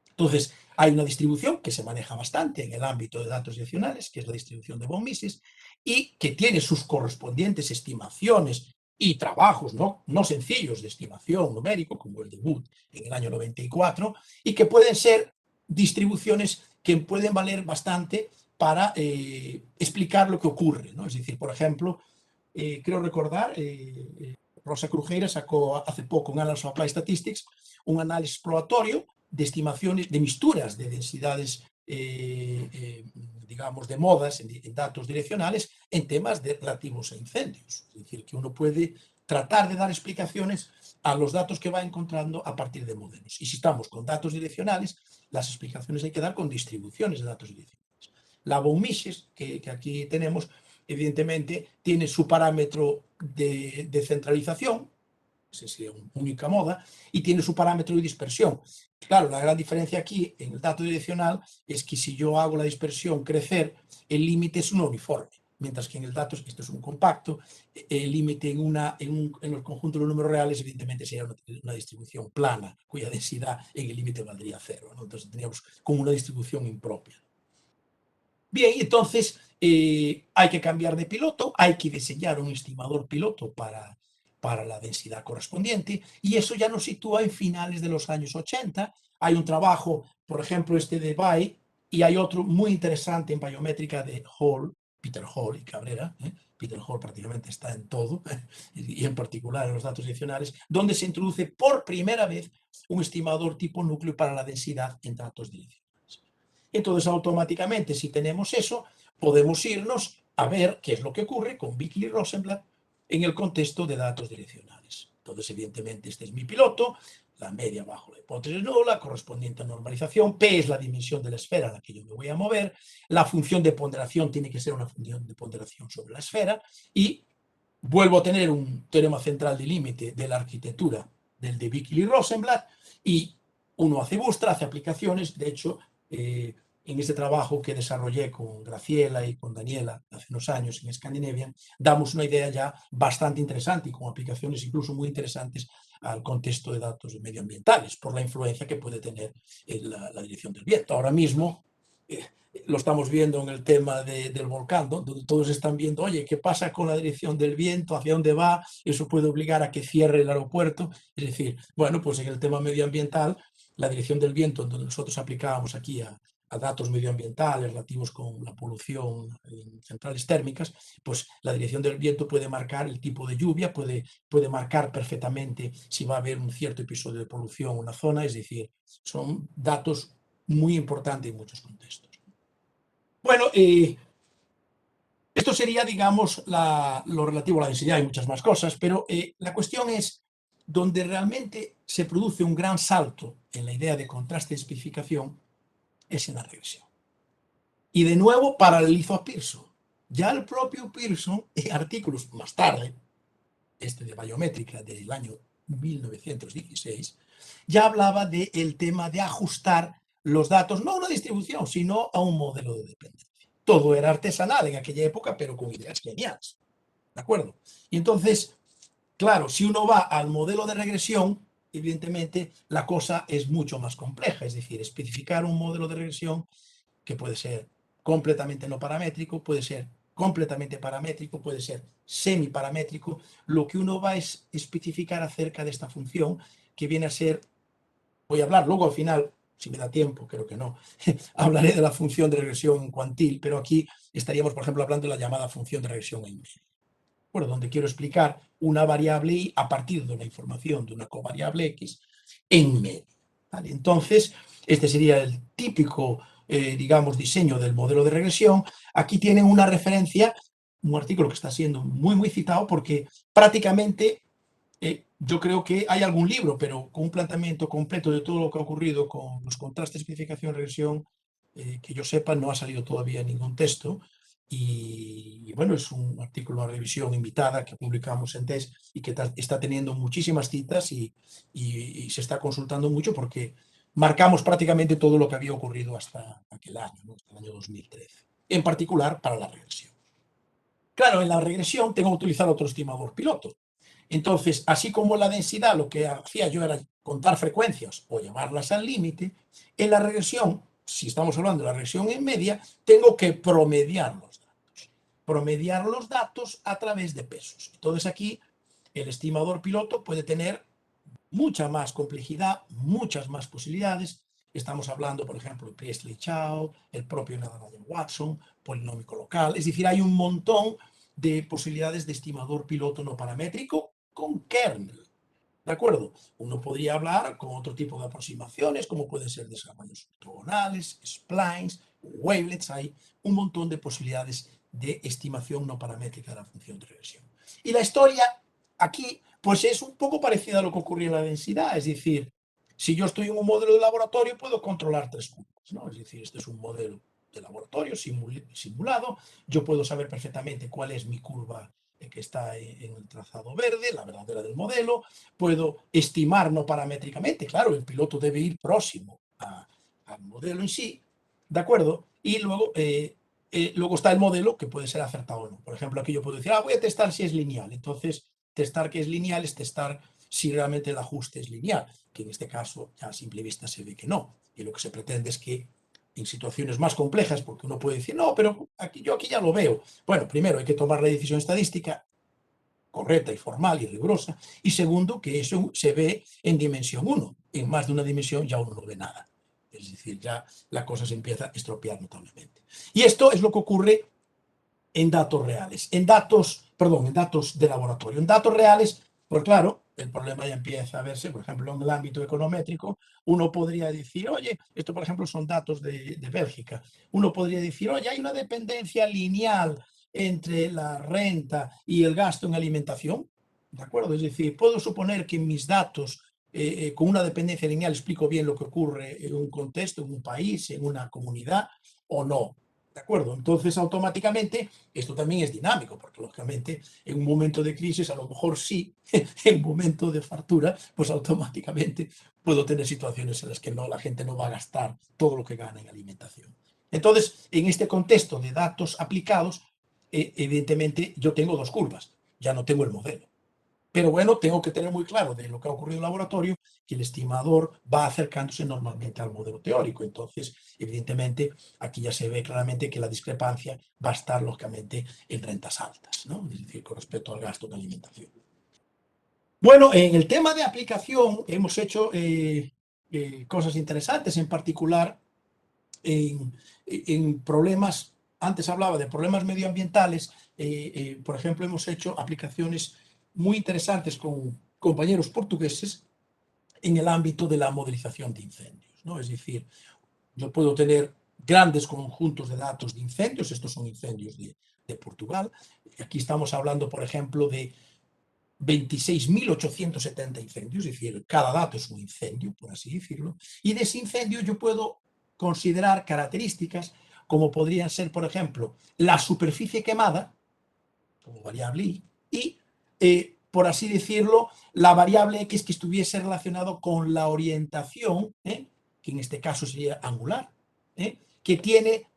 Entonces, hay una distribución que se maneja bastante en el ámbito de datos direccionales, que es la distribución de von Mises, y que tiene sus correspondientes estimaciones y trabajos no sencillos de estimación numérico, como el de Wood en el año 94, y que pueden ser distribuciones que pueden valer bastante para explicar lo que ocurre, ¿no? Es decir, por ejemplo, creo recordar, Rosa Crujeira sacó hace poco en Annals of Applied Statistics un análisis exploratorio de estimaciones, de misturas de densidades, digamos, de modas en datos direccionales en temas relativos a incendios. Es decir, que uno puede tratar de dar explicaciones a los datos que va encontrando a partir de modelos. Y si estamos con datos direccionales, las explicaciones hay que dar con distribuciones de datos direccionales. La von Mises, que aquí tenemos, evidentemente, tiene su parámetro de centralización, esa sería una única moda, y tiene su parámetro de dispersión. Claro, la gran diferencia aquí en el dato direccional es que si yo hago la dispersión crecer, el límite es un uniforme, mientras que en el dato, esto es un compacto, el límite en el conjunto de los números reales evidentemente sería una distribución plana, cuya densidad en el límite valdría 0, ¿no? Entonces tendríamos como una distribución impropia. Bien, entonces hay que cambiar de piloto, hay que diseñar un estimador piloto para la densidad correspondiente, y eso ya nos sitúa en finales de los años 80. Hay un trabajo, por ejemplo, este de Bay, y hay otro muy interesante en biométrica de Hall, Peter Hall y Cabrera. Peter Hall prácticamente está en todo, y en particular en los datos direccionales, donde se introduce por primera vez un estimador tipo núcleo para la densidad en datos direccionales. Entonces, automáticamente, si tenemos eso, podemos irnos a ver qué es lo que ocurre con Bickel y Rosenblatt en el contexto de datos direccionales. Entonces, evidentemente, este es mi piloto, la media bajo la hipótesis nula, correspondiente a normalización, P es la dimensión de la esfera a la que yo me voy a mover, la función de ponderación tiene que ser una función de ponderación sobre la esfera, y vuelvo a tener un teorema central de límite de la arquitectura del de Bickel y Rosenblatt, y uno hace búsqueda, hace aplicaciones. De hecho, en este trabajo que desarrollé con Graciela y con Daniela hace unos años en Scandinavian, damos una idea ya bastante interesante y con aplicaciones incluso muy interesantes al contexto de datos medioambientales, por la influencia que puede tener la dirección del viento. Ahora mismo lo estamos viendo en el tema del volcán, ¿no? Donde todos están viendo, oye, ¿qué pasa con la dirección del viento? ¿Hacia dónde va? Eso puede obligar a que cierre el aeropuerto. Es decir, bueno, pues en el tema medioambiental, la dirección del viento, donde nosotros aplicábamos aquí a datos medioambientales relativos con la polución en centrales térmicas, pues la dirección del viento puede marcar el tipo de lluvia, puede marcar perfectamente si va a haber un cierto episodio de polución en una zona. Es decir, son datos muy importantes en muchos contextos. Bueno, esto sería, digamos, lo relativo a la densidad y muchas más cosas, pero la cuestión es donde realmente se produce un gran salto en la idea de contraste y especificación es en la regresión. Y de nuevo paralelizo a Pearson. Ya el propio Pearson, en artículos más tarde, este de biométrica del año 1916, ya hablaba del tema de ajustar los datos, no a una distribución, sino a un modelo de dependencia. Todo era artesanal en aquella época, pero con ideas geniales. ¿De acuerdo? Y entonces, claro, si uno va al modelo de regresión, evidentemente la cosa es mucho más compleja. Es decir, especificar un modelo de regresión que puede ser completamente no paramétrico, puede ser completamente paramétrico, puede ser semiparamétrico. Lo que uno va a especificar acerca de esta función, que viene a ser, voy a hablar luego al final, si me da tiempo, creo que no, hablaré de la función de regresión cuantil, pero aquí estaríamos, por ejemplo, hablando de la llamada función de regresión en medio, bueno, donde quiero explicar una variable y a partir de una información de una covariable x en medio. ¿Vale? Entonces, este sería el típico, digamos, diseño del modelo de regresión. Aquí tienen una referencia, un artículo que está siendo muy, muy citado porque prácticamente yo creo que hay algún libro, pero con un planteamiento completo de todo lo que ha ocurrido con los contrastes, especificación, regresión, que yo sepa, no ha salido todavía ningún texto. Y bueno, es un artículo, una revisión invitada que publicamos en TES y que está teniendo muchísimas citas y se está consultando mucho porque marcamos prácticamente todo lo que había ocurrido hasta aquel año, ¿no? Hasta el año 2013, en particular para la regresión. Claro, en la regresión tengo que utilizar otro estimador piloto. Entonces, así como la densidad, lo que hacía yo era contar frecuencias o llevarlas al límite, en la regresión, si estamos hablando de la regresión en media, tengo que promediar los datos. Promediar los datos a través de pesos. Entonces aquí el estimador piloto puede tener mucha más complejidad, muchas más posibilidades. Estamos hablando, por ejemplo, de Priestley-Chow, el propio Nathaniel-Watson, polinómico local. Es decir, hay un montón de posibilidades de estimador piloto no paramétrico con kernel. ¿De acuerdo? Uno podría hablar con otro tipo de aproximaciones, como pueden ser desarrollos ortogonales, splines, wavelets. Hay un montón de posibilidades de estimación no paramétrica de la función de regresión. Y la historia aquí, pues es un poco parecida a lo que ocurría en la densidad. Es decir, si yo estoy en un modelo de laboratorio, puedo controlar tres curvas, ¿no? Es decir, este es un modelo de laboratorio simulado. Yo puedo saber perfectamente cuál es mi curva que está en el trazado verde, la verdadera del modelo. Puedo estimar no paramétricamente, claro, el piloto debe ir próximo al modelo en sí, ¿de acuerdo? Y luego, luego está el modelo que puede ser acertado o no. Por ejemplo, aquí yo puedo decir, voy a testar si es lineal. Entonces, testar que es lineal es testar si realmente el ajuste es lineal, que en este caso ya a simple vista se ve que no. Y lo que se pretende es que en situaciones más complejas, porque uno puede decir, no, pero yo aquí ya lo veo. Bueno, primero hay que tomar la decisión estadística correcta y formal y rigurosa, y segundo, que eso se ve en dimensión 1. En más de una dimensión ya uno no ve nada. Es decir, ya la cosa se empieza a estropear notablemente. Y esto es lo que ocurre en datos reales, en datos de laboratorio. En datos reales, pues claro, el problema ya empieza a verse, por ejemplo, en el ámbito econométrico, uno podría decir, oye, esto por ejemplo son datos de Bélgica, uno podría decir, oye, hay una dependencia lineal entre la renta y el gasto en alimentación, ¿de acuerdo? Es decir, puedo suponer que en mis datos, con una dependencia lineal, explico bien lo que ocurre en un contexto, en un país, en una comunidad, o no. ¿De acuerdo? Entonces, automáticamente, esto también es dinámico, porque lógicamente en un momento de crisis, a lo mejor sí, en un momento de fartura, pues automáticamente puedo tener situaciones en las que no, la gente no va a gastar todo lo que gana en alimentación. Entonces, en este contexto de datos aplicados, evidentemente yo tengo dos curvas, ya no tengo el modelo. Pero bueno, tengo que tener muy claro de lo que ha ocurrido en el laboratorio que el estimador va acercándose normalmente al modelo teórico. Entonces, evidentemente, aquí ya se ve claramente que la discrepancia va a estar, lógicamente, en rentas altas, ¿no? Es decir, con respecto al gasto de alimentación. Bueno, en el tema de aplicación hemos hecho cosas interesantes, en particular en problemas, antes hablaba de problemas medioambientales, por ejemplo, hemos hecho aplicaciones muy interesantes con compañeros portugueses en el ámbito de la modelización de incendios, ¿no? Es decir, yo puedo tener grandes conjuntos de datos de incendios, estos son incendios de Portugal, aquí estamos hablando, por ejemplo, de 26.870 incendios, es decir, cada dato es un incendio, por así decirlo, y de ese incendio yo puedo considerar características como podrían ser, por ejemplo, la superficie quemada, como variable I, y, por así decirlo, la variable X que estuviese relacionado con la orientación, que en este caso sería angular, que tiene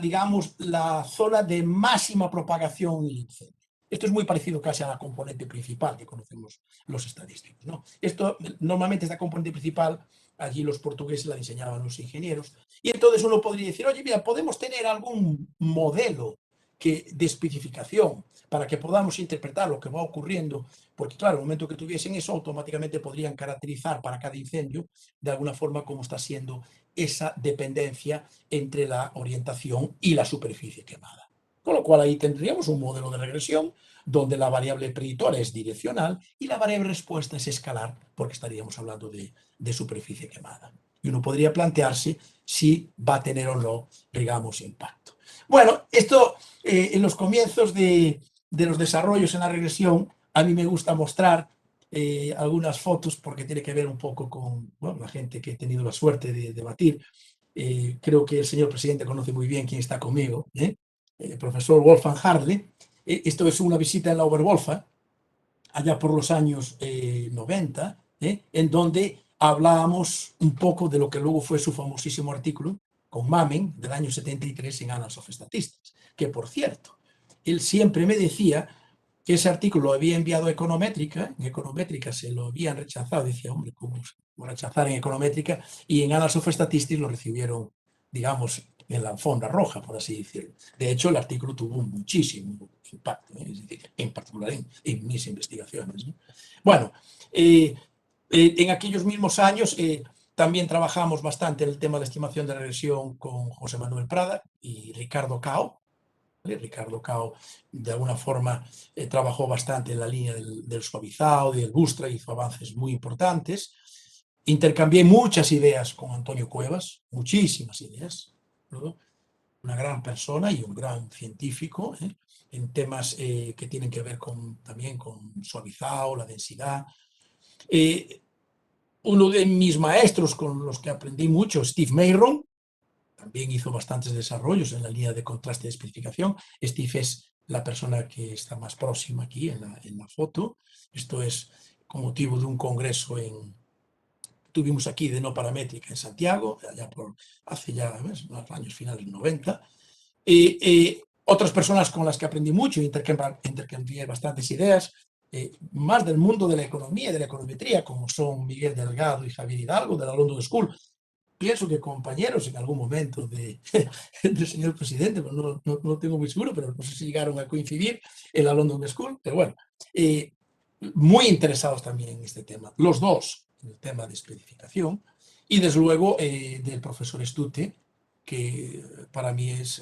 digamos, la zona de máxima propagación en el incendio. Esto es muy parecido casi a la componente principal que conocemos los estadísticos, ¿no? Normalmente esta componente principal, allí los portugueses la diseñaban los ingenieros, y entonces uno podría decir, oye, mira, podemos tener algún modelo de especificación para que podamos interpretar lo que va ocurriendo, porque claro, en el momento que tuviesen eso, automáticamente podrían caracterizar para cada incendio de alguna forma cómo está siendo esa dependencia entre la orientación y la superficie quemada. Con lo cual ahí tendríamos un modelo de regresión donde la variable predictora es direccional y la variable respuesta es escalar, porque estaríamos hablando de superficie quemada. Y uno podría plantearse si va a tener o no, digamos, impacto. Bueno, esto en los comienzos de los desarrollos en la regresión, a mí me gusta mostrar algunas fotos porque tiene que ver un poco con bueno, la gente que he tenido la suerte de debatir. Creo que el señor presidente conoce muy bien quién está conmigo, el profesor Wolfgang Hartle. Esto es una visita en la Oberwolfa, allá por los años 90, en donde hablábamos un poco de lo que luego fue su famosísimo artículo con Mamen del año 73 en Annals of Statistics, que por cierto, él siempre me decía que ese artículo lo había enviado a Econométrica, en Econométrica se lo habían rechazado, decía, hombre, ¿cómo rechazar en Econométrica? Y en Annals of Statistics lo recibieron, digamos, en la alfombra roja, por así decirlo. De hecho, el artículo tuvo muchísimo impacto, es decir, en particular en mis investigaciones, ¿no? Bueno, en aquellos mismos años también trabajamos bastante en el tema de estimación de regresión con José Manuel Prada y Ricardo Cao. Ricardo Cao, de alguna forma, trabajó bastante en la línea del suavizado y del bootstrap, hizo avances muy importantes. Intercambié muchas ideas con Antonio Cuevas, muchísimas ideas, ¿no? Una gran persona y un gran científico en temas que tienen que ver también con suavizado, la densidad. Uno de mis maestros con los que aprendí mucho, Steve Mayron, también hizo bastantes desarrollos en la línea de contraste de especificación. Steve es la persona que está más próxima aquí en la foto. Esto es con motivo de un congreso tuvimos aquí de no paramétrica en Santiago, allá hace ya unos años finales 90. Otras personas con las que aprendí mucho, intercambié bastantes ideas, más del mundo de la economía y de la econometría, como son Miguel Delgado y Javier Hidalgo de la London School. Pienso que compañeros en algún momento del señor presidente, pero no tengo muy seguro, pero no sé si llegaron a coincidir en la London School, pero bueno, muy interesados también en este tema, los dos, en el tema de especificación, y desde luego del profesor Stute, que para mí es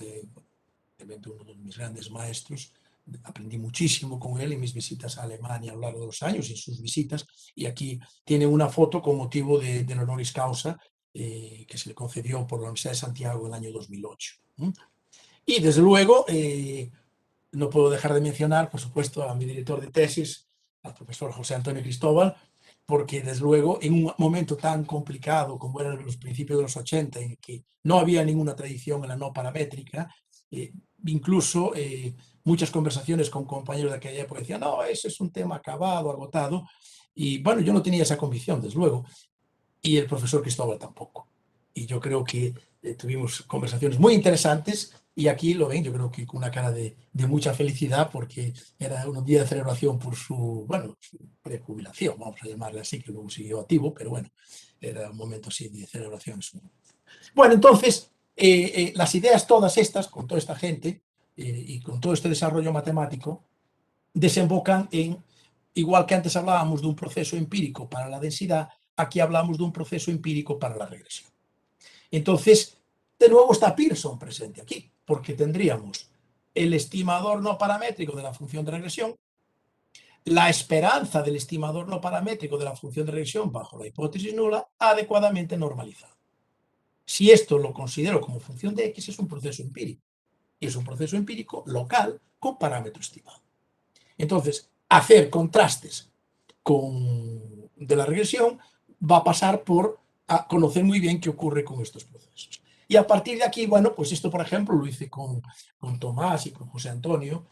uno de mis grandes maestros. Aprendí muchísimo con él en mis visitas a Alemania a lo largo de los años, en sus visitas, y aquí tiene una foto con motivo del honoris causa que se le concedió por la Universidad de Santiago en el año 2008. Y desde luego, no puedo dejar de mencionar, por supuesto, a mi director de tesis, al profesor José Antonio Cristóbal, porque desde luego en un momento tan complicado como eran los principios de los 80, en que no había ninguna tradición en la no paramétrica, Incluso muchas conversaciones con compañeros de aquella época decían, no, ese es un tema acabado, agotado. Y bueno, yo no tenía esa convicción, desde luego. Y el profesor Cristóbal tampoco. Y yo creo que tuvimos conversaciones muy interesantes y aquí lo ven, yo creo que con una cara de mucha felicidad porque era un día de celebración por su, bueno, su prejubilación, vamos a llamarle así, que luego siguió activo, pero bueno, era un momento así de celebración. Bueno, entonces, las ideas todas estas, con toda esta gente y con todo este desarrollo matemático, desembocan en, igual que antes hablábamos de un proceso empírico para la densidad, aquí hablamos de un proceso empírico para la regresión. Entonces, de nuevo está Pearson presente aquí, porque tendríamos el estimador no paramétrico de la función de regresión, la esperanza del estimador no paramétrico de la función de regresión bajo la hipótesis nula adecuadamente normalizada. Si esto lo considero como función de X, es un proceso empírico. Y es un proceso empírico local con parámetro estimado. Entonces, hacer contrastes de la regresión va a pasar por conocer muy bien qué ocurre con estos procesos. Y a partir de aquí, bueno, pues esto, por ejemplo, lo hice con Tomás y con José Antonio.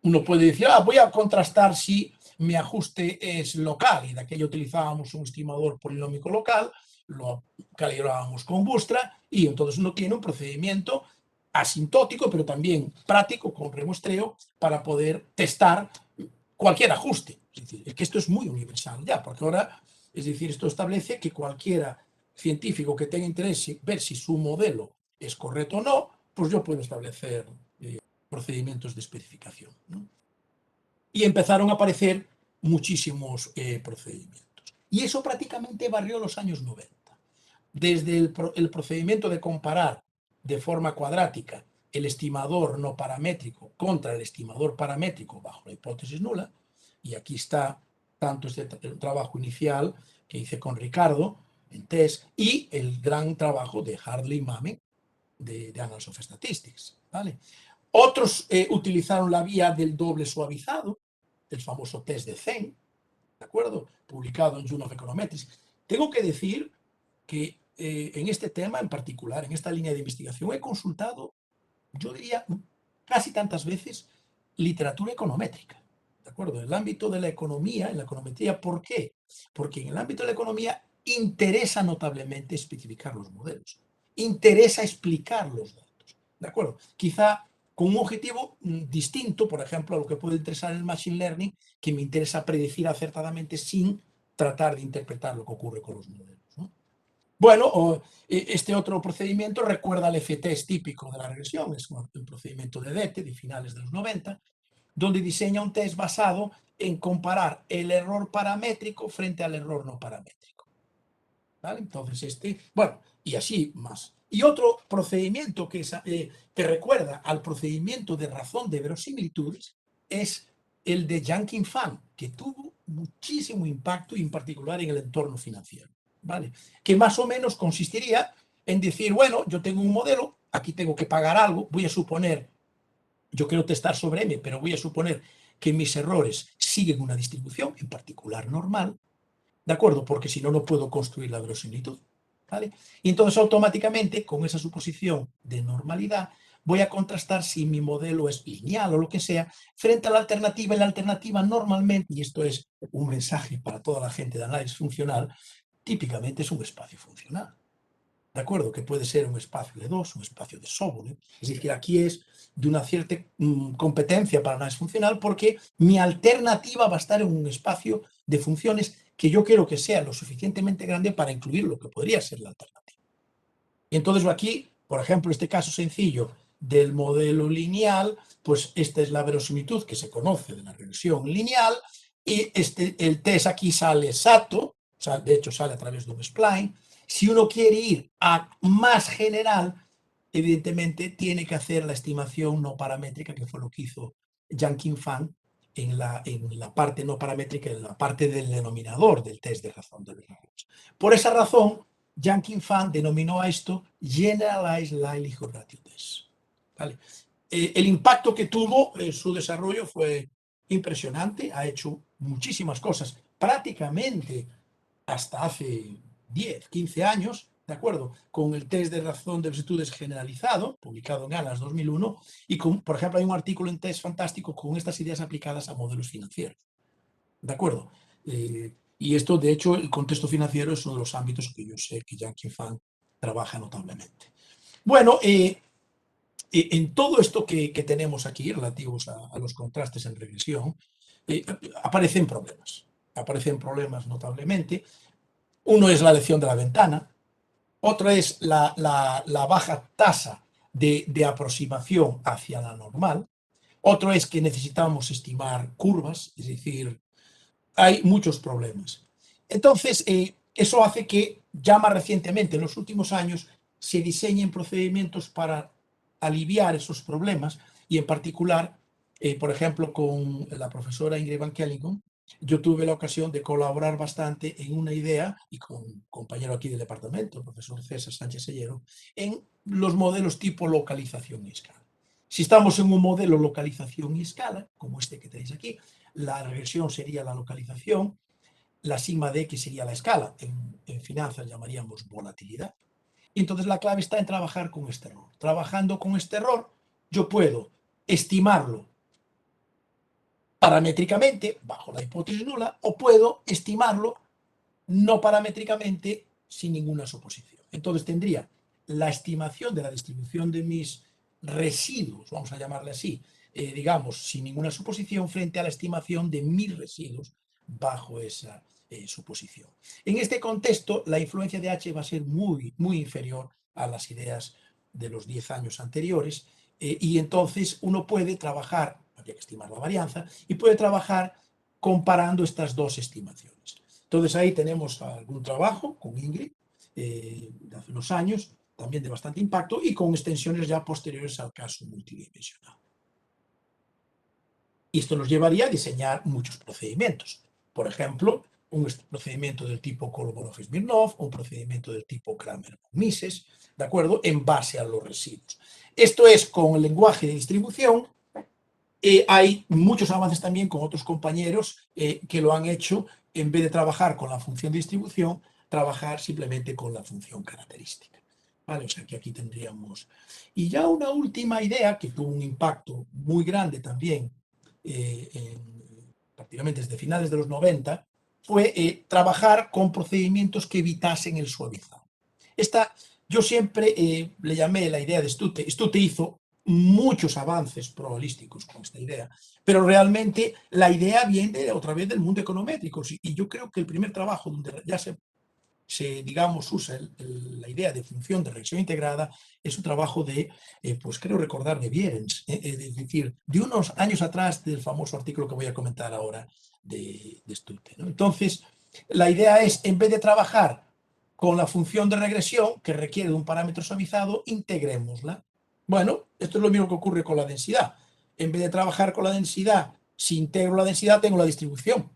Uno puede decir, voy a contrastar si mi ajuste es local, y de aquello utilizábamos un estimador polinómico local, lo calibrábamos con Bootstrap, y entonces uno tiene un procedimiento asintótico, pero también práctico, con remuestreo, para poder testar cualquier ajuste. Es decir, es que esto es muy universal ya, porque ahora, es decir, esto establece que cualquiera científico que tenga interés en ver si su modelo es correcto o no, pues yo puedo establecer procedimientos de especificación, ¿no? Y empezaron a aparecer muchísimos procedimientos. Y eso prácticamente barrió los años 90. Desde el procedimiento de comparar de forma cuadrática el estimador no paramétrico contra el estimador paramétrico bajo la hipótesis nula, y aquí está tanto este trabajo inicial que hice con Ricardo en TESS y el gran trabajo de Hartley y Mamet de Annals of Statistics, ¿vale? Otros utilizaron la vía del doble suavizado, el famoso test de Zen, ¿de acuerdo? Publicado en Journal of Econometrics. Tengo que decir que en este tema en particular, en esta línea de investigación, he consultado, yo diría, casi tantas veces literatura econométrica, ¿de acuerdo? En el ámbito de la economía, en la econometría, ¿por qué? Porque en el ámbito de la economía interesa notablemente especificar los modelos, interesa explicar los datos, ¿de acuerdo? Quizá con un objetivo distinto, por ejemplo, a lo que puede interesar en el Machine Learning, que me interesa predecir acertadamente sin tratar de interpretar lo que ocurre con los modelos, ¿no? Bueno, este otro procedimiento recuerda al F-test típico de la regresión, es el procedimiento de Dette de finales de los 90, donde diseña un test basado en comparar el error paramétrico frente al error no paramétrico, ¿vale? Entonces, bueno, y así más. Y otro procedimiento que recuerda al procedimiento de razón de verosimilitudes es el de Jankin Fan, que tuvo muchísimo impacto, y en particular en el entorno financiero, ¿vale? Que más o menos consistiría en decir, bueno, yo tengo un modelo, aquí tengo que pagar algo, voy a suponer, yo quiero testar sobre M, pero voy a suponer que mis errores siguen una distribución, en particular normal, ¿de acuerdo? Porque si no, no puedo construir la verosimilitud, ¿vale? Y entonces automáticamente, con esa suposición de normalidad, voy a contrastar si mi modelo es lineal o lo que sea, frente a la alternativa. Y la alternativa normalmente, y esto es un mensaje para toda la gente de análisis funcional, típicamente es un espacio funcional, ¿de acuerdo? Que puede ser un espacio de dos, un espacio de Sobolev. Es decir, aquí es de una cierta competencia para análisis funcional porque mi alternativa va a estar en un espacio de funciones que yo quiero que sea lo suficientemente grande para incluir lo que podría ser la alternativa. Y entonces aquí, por ejemplo, este caso sencillo del modelo lineal, pues esta es la verosimilitud que se conoce de la regresión lineal, y el test aquí sale exacto, o sea, de hecho sale a través de un spline. Si uno quiere ir a más general, evidentemente tiene que hacer la estimación no paramétrica, que fue lo que hizo Jankin Fan en la parte no paramétrica, en la parte del denominador del test de razón de los errores. Por esa razón, Jankin Fan denominó a esto Generalized Likelihood Ratio Test, ¿vale? El impacto que tuvo en su desarrollo fue impresionante, ha hecho muchísimas cosas, prácticamente hasta hace 10, 15 años, ¿de acuerdo? Con el test de razón de virtudes generalizado, publicado en ANAS 2001, y con, por ejemplo, hay un artículo en test fantástico con estas ideas aplicadas a modelos financieros, ¿de acuerdo? Y esto, de hecho, el contexto financiero es uno de los ámbitos que yo sé que Yang Fan trabaja notablemente. Bueno, en todo esto que tenemos aquí, relativos a los contrastes en regresión, aparecen problemas. Aparecen problemas notablemente. Uno es la elección de la ventana, otro es la baja tasa de aproximación hacia la normal, otro es que necesitamos estimar curvas, es decir, hay muchos problemas. Entonces, eso hace que ya más recientemente, en los últimos años, se diseñen procedimientos para aliviar esos problemas y en particular, por ejemplo, con la profesora Ingrid Van Kellington, yo tuve la ocasión de colaborar bastante en una idea, y con un compañero aquí del departamento, el profesor César Sánchez Sellero, en los modelos tipo localización y escala. Si estamos en un modelo localización y escala, como este que tenéis aquí, la regresión sería la localización, la sigma de X sería la escala, en finanzas llamaríamos volatilidad. Y entonces la clave está en trabajar con este error. Trabajando con este error, yo puedo estimarlo paramétricamente, bajo la hipótesis nula, o puedo estimarlo no paramétricamente, sin ninguna suposición. Entonces tendría la estimación de la distribución de mis residuos, vamos a llamarle así, digamos, sin ninguna suposición, frente a la estimación de mis residuos bajo esa suposición. En este contexto, la influencia de H va a ser muy, muy inferior a las ideas de los 10 años anteriores, y entonces uno puede trabajar, habría que estimar la varianza, y puede trabajar comparando estas dos estimaciones. Entonces ahí tenemos algún trabajo con Ingrid de hace unos años, también de bastante impacto, y con extensiones ya posteriores al caso multidimensional. Y esto nos llevaría a diseñar muchos procedimientos. Por ejemplo, un procedimiento del tipo Kolmogorov-Smirnov, un procedimiento del tipo Kramer-Mises, ¿de acuerdo? En base a los residuos. Esto es con el lenguaje de distribución. Hay muchos avances también con otros compañeros que lo han hecho, en vez de trabajar con la función de distribución, trabajar simplemente con la función característica. ¿Vale? O sea que aquí tendríamos... Y ya una última idea que tuvo un impacto muy grande también, prácticamente desde finales de los 90, fue trabajar con procedimientos que evitasen el suavizado. Yo siempre le llamé la idea de Stutte. Stutte hizo muchos avances probabilísticos con esta idea, pero realmente la idea viene otra vez del mundo econométrico, y yo creo que el primer trabajo donde ya se digamos, usa la idea de función de regresión integrada es un trabajo de, pues creo recordar, de Behrens, es decir, de unos años atrás del famoso artículo que voy a comentar ahora de Stutte, ¿no? Entonces, la idea es, en vez de trabajar con la función de regresión, que requiere de un parámetro suavizado, integrémosla. Bueno, esto es lo mismo que ocurre con la densidad. En vez de trabajar con la densidad, si integro la densidad, tengo la distribución.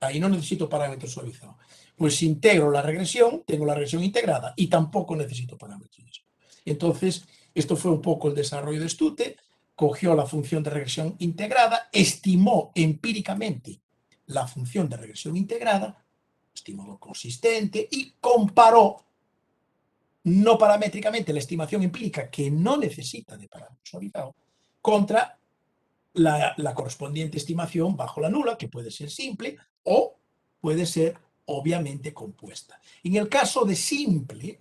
Ahí no necesito parámetros suavizados. Pues si integro la regresión, tengo la regresión integrada y tampoco necesito parámetros. Entonces, esto fue un poco el desarrollo de Stutte. Cogió la función de regresión integrada, estimó empíricamente la función de regresión integrada, estimó lo consistente y comparó no paramétricamente la estimación empírica, que no necesita de parámetros suavizados, contra la correspondiente estimación bajo la nula, que puede ser simple o puede ser obviamente compuesta. En el caso de simple,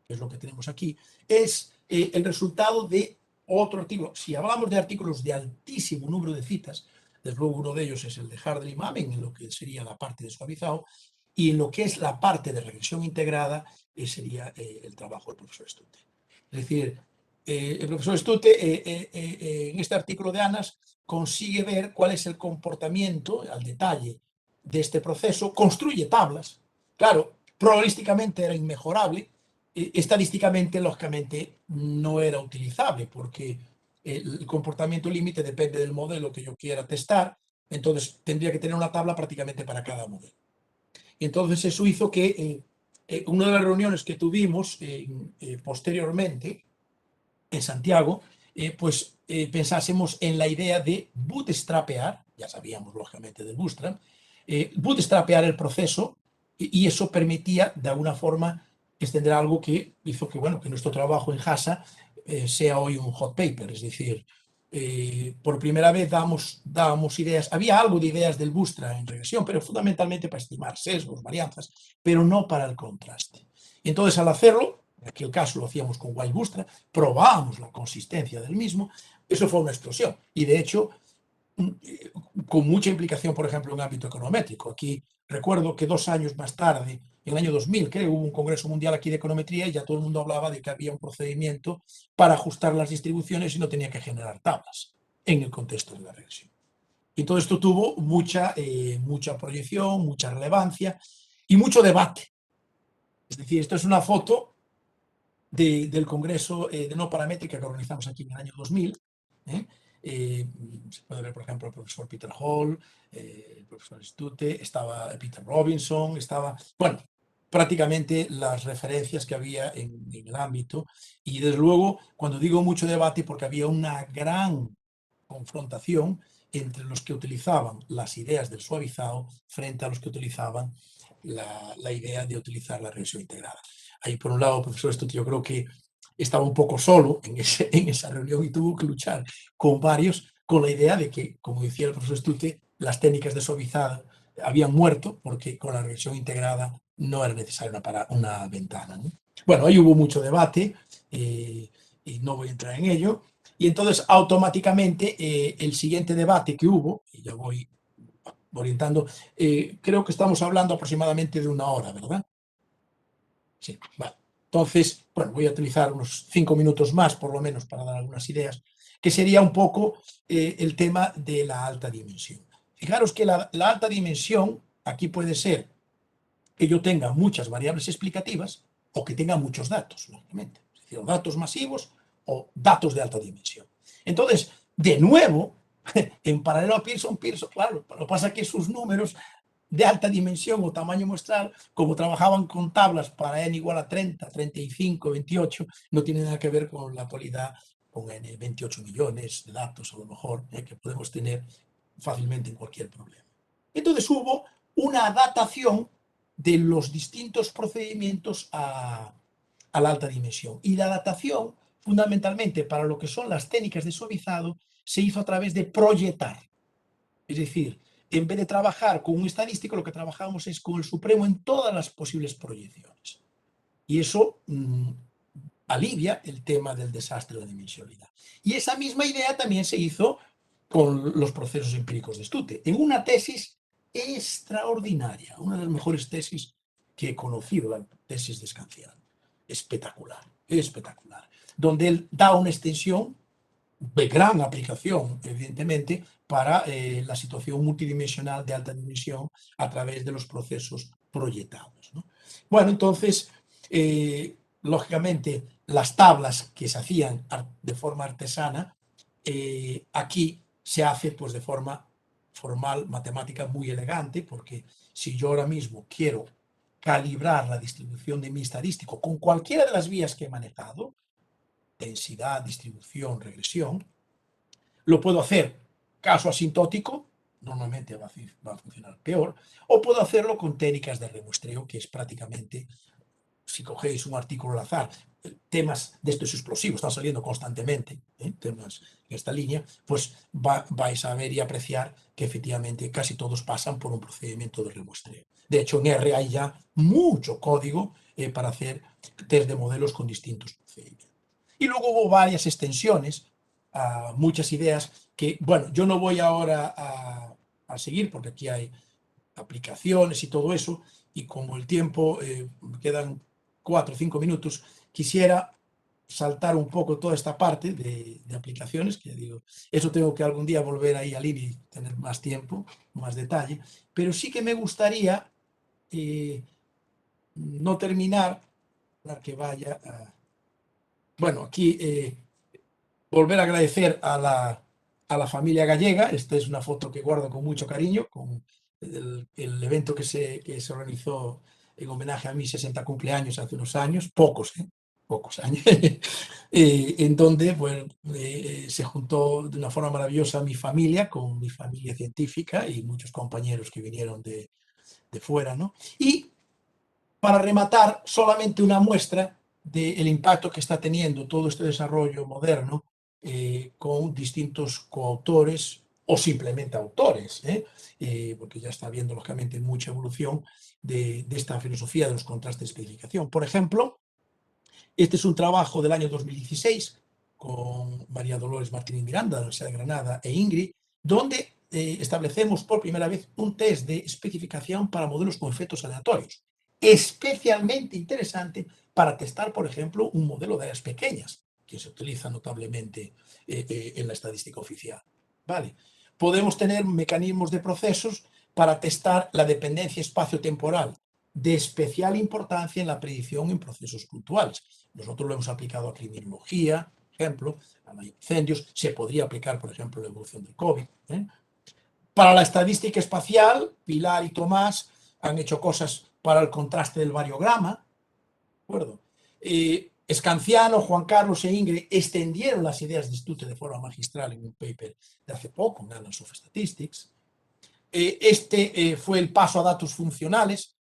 que es lo que tenemos aquí, es el resultado de otro artículo. Si hablamos de artículos de altísimo número de citas, desde luego uno de ellos es el de Hardel y Mamen, en lo que sería la parte de suavizado, y en lo que es la parte de regresión integrada, sería el trabajo del profesor Stutte. Es decir, el profesor Stutte, en este artículo de ANAS, consigue ver cuál es el comportamiento al detalle de este proceso, construye tablas. Claro, probabilísticamente era inmejorable, estadísticamente, lógicamente, no era utilizable, porque el comportamiento límite depende del modelo que yo quiera testar, entonces tendría que tener una tabla prácticamente para cada modelo. Y entonces eso hizo que una de las reuniones que tuvimos posteriormente en Santiago, pues pensásemos en la idea de bootstrapear, ya sabíamos lógicamente del bootstrap, bootstrapear el proceso, y eso permitía de alguna forma extender algo que hizo que, bueno, que nuestro trabajo en JASA sea hoy un hot paper, es decir, por primera vez dábamos ideas, había algo de ideas del Bootstrap en regresión, pero fundamentalmente para estimar sesgos, varianzas, pero no para el contraste. Y entonces al hacerlo, en aquel caso lo hacíamos con Wild Bootstrap, probábamos la consistencia del mismo, eso fue una explosión. Y de hecho, con mucha implicación, por ejemplo, en el ámbito econométrico. Aquí recuerdo que 2 años más tarde, en el año 2000, creo, hubo un congreso mundial aquí de econometría y ya todo el mundo hablaba de que había un procedimiento para ajustar las distribuciones y no tenía que generar tablas en el contexto de la regresión. Y todo esto tuvo mucha proyección, mucha relevancia y mucho debate. Es decir, esto es una foto del congreso de no paramétrica que organizamos aquí en el año 2000. Se puede ver, por ejemplo, el profesor Peter Hall, el profesor Stute, estaba Peter Robinson, bueno, prácticamente las referencias que había en el ámbito. Y desde luego, cuando digo mucho debate, porque había una gran confrontación entre los que utilizaban las ideas del suavizado frente a los que utilizaban la idea de utilizar la regresión integrada. Ahí, por un lado, el profesor Stute, yo creo que estaba un poco solo en esa reunión y tuvo que luchar con varios con la idea de que, como decía el profesor Stute, las técnicas de suavizado habían muerto porque con la regresión integrada no era necesaria una ventana, ¿no? Bueno, ahí hubo mucho debate y no voy a entrar en ello. Y entonces, automáticamente, el siguiente debate que hubo, y ya voy orientando, creo que estamos hablando aproximadamente de 1 hora, ¿verdad? Sí, vale. Entonces, bueno, voy a utilizar unos 5 minutos más, por lo menos, para dar algunas ideas, que sería un poco el tema de la alta dimensión. Fijaros que la alta dimensión aquí puede ser que yo tenga muchas variables explicativas o que tenga muchos datos, lógicamente. Es decir, datos masivos o datos de alta dimensión. Entonces, de nuevo, en paralelo a Pearson, claro, lo que pasa es que sus números de alta dimensión o tamaño muestral, como trabajaban con tablas para n igual a 30, 35, 28, no tiene nada que ver con la actualidad, con n 28 millones de datos, a lo mejor, que podemos tener fácilmente en cualquier problema. Entonces hubo una adaptación de los distintos procedimientos a la alta dimensión. Y la adaptación, fundamentalmente, para lo que son las técnicas de suavizado, se hizo a través de proyectar. Es decir, en vez de trabajar con un estadístico, lo que trabajamos es con el supremo en todas las posibles proyecciones. Y eso alivia el tema del desastre de la dimensionalidad. Y esa misma idea también se hizo con los procesos empíricos de Stute, en una tesis extraordinaria, una de las mejores tesis que he conocido, la tesis de Scanciano. Espectacular, espectacular. Donde él da una extensión de gran aplicación, evidentemente, para la situación multidimensional de alta dimensión a través de los procesos proyectados, ¿no? Bueno, entonces, lógicamente, las tablas que se hacían de forma artesana, aquí se hace pues, de forma formal, matemática muy elegante, porque si yo ahora mismo quiero calibrar la distribución de mi estadístico con cualquiera de las vías que he manejado, densidad, distribución, regresión, lo puedo hacer caso asintótico, normalmente va a funcionar peor, o puedo hacerlo con técnicas de remuestreo, que es prácticamente, si cogéis un artículo al azar, temas de estos explosivos, están saliendo constantemente, temas en esta línea, pues vais a ver y apreciar que efectivamente casi todos pasan por un procedimiento de remuestreo. De hecho, en R hay ya mucho código para hacer test de modelos con distintos procedimientos. Y luego hubo varias extensiones, muchas ideas que, bueno, yo no voy ahora a seguir porque aquí hay aplicaciones y todo eso, y como el tiempo, quedan 4 o 5 minutos, quisiera saltar un poco toda esta parte de aplicaciones, que digo, eso tengo que algún día volver ahí al INI y tener más tiempo, más detalle, pero sí que me gustaría no terminar, para que vaya a... Bueno, aquí volver a agradecer a la familia gallega. Esta es una foto que guardo con mucho cariño, con el evento que se organizó en homenaje a mi 60 cumpleaños hace unos años, pocos años, en donde bueno, se juntó de una forma maravillosa mi familia con mi familia científica y muchos compañeros que vinieron de fuera, ¿no? Y Para rematar, solamente una muestra del impacto que está teniendo todo este desarrollo moderno con distintos coautores o simplemente autores, porque ya está habiendo, lógicamente, mucha evolución de esta filosofía de los contrastes de especificación. Por ejemplo, este es un trabajo del año 2016 con María Dolores Martínez Miranda, de la Universidad de Granada, e Ingrid, donde establecemos por primera vez un test de especificación para modelos con efectos aleatorios, especialmente interesante para testar, por ejemplo, un modelo de áreas pequeñas, que se utiliza notablemente en la estadística oficial. ¿Vale? Podemos tener mecanismos de procesos para testar la dependencia espacio-temporal, de especial importancia en la predicción en procesos puntuales. Nosotros lo hemos aplicado a criminología, por ejemplo, a incendios, se podría aplicar, por ejemplo, a la evolución del COVID. Para la estadística espacial, Pilar y Tomás han hecho cosas para el contraste del variograma, ¿de acuerdo? Escanciano, Juan Carlos e Ingrid extendieron las ideas de Stute de forma magistral en un paper de hace poco, en Annals of Statistics. Fue el paso a datos funcionales.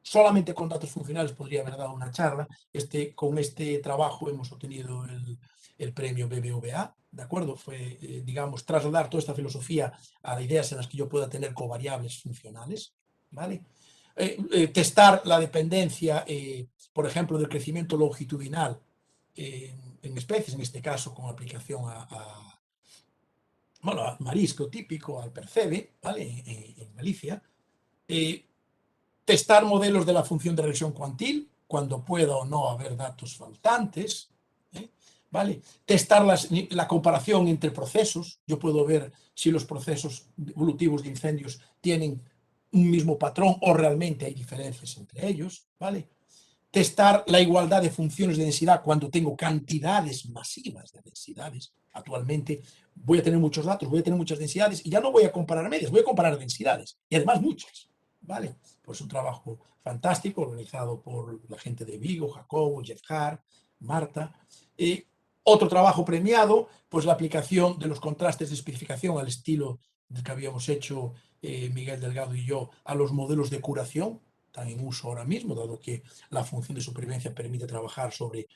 Solamente con datos funcionales podría haber dado una charla. Con este trabajo hemos obtenido el premio BBVA, ¿de acuerdo? Fue, digamos, trasladar toda esta filosofía a ideas en las que yo pueda tener covariables funcionales, ¿vale? Testar la dependencia, por ejemplo, del crecimiento longitudinal en especies, en este caso con aplicación bueno, al marisco típico, al percebe, ¿vale? En Galicia. Testar modelos de la función de regresión cuantil, cuando pueda o no haber datos faltantes, ¿vale? Testar la comparación entre procesos. Yo puedo ver si los procesos evolutivos de incendios tienen un mismo patrón o realmente hay diferencias entre ellos, ¿vale? Testar la igualdad de funciones de densidad cuando tengo cantidades masivas de densidades. Actualmente voy a tener muchos datos, voy a tener muchas densidades y ya no voy a comparar medias, voy a comparar densidades y además muchas, ¿vale? Pues un trabajo fantástico organizado por la gente de Vigo, Jacobo, Jeff Hart, Marta. Otro trabajo premiado, pues la aplicación de los contrastes de especificación al estilo del que habíamos hecho Miguel Delgado y yo a los modelos de curación, están en uso ahora mismo, dado que la función de supervivencia permite trabajar sobre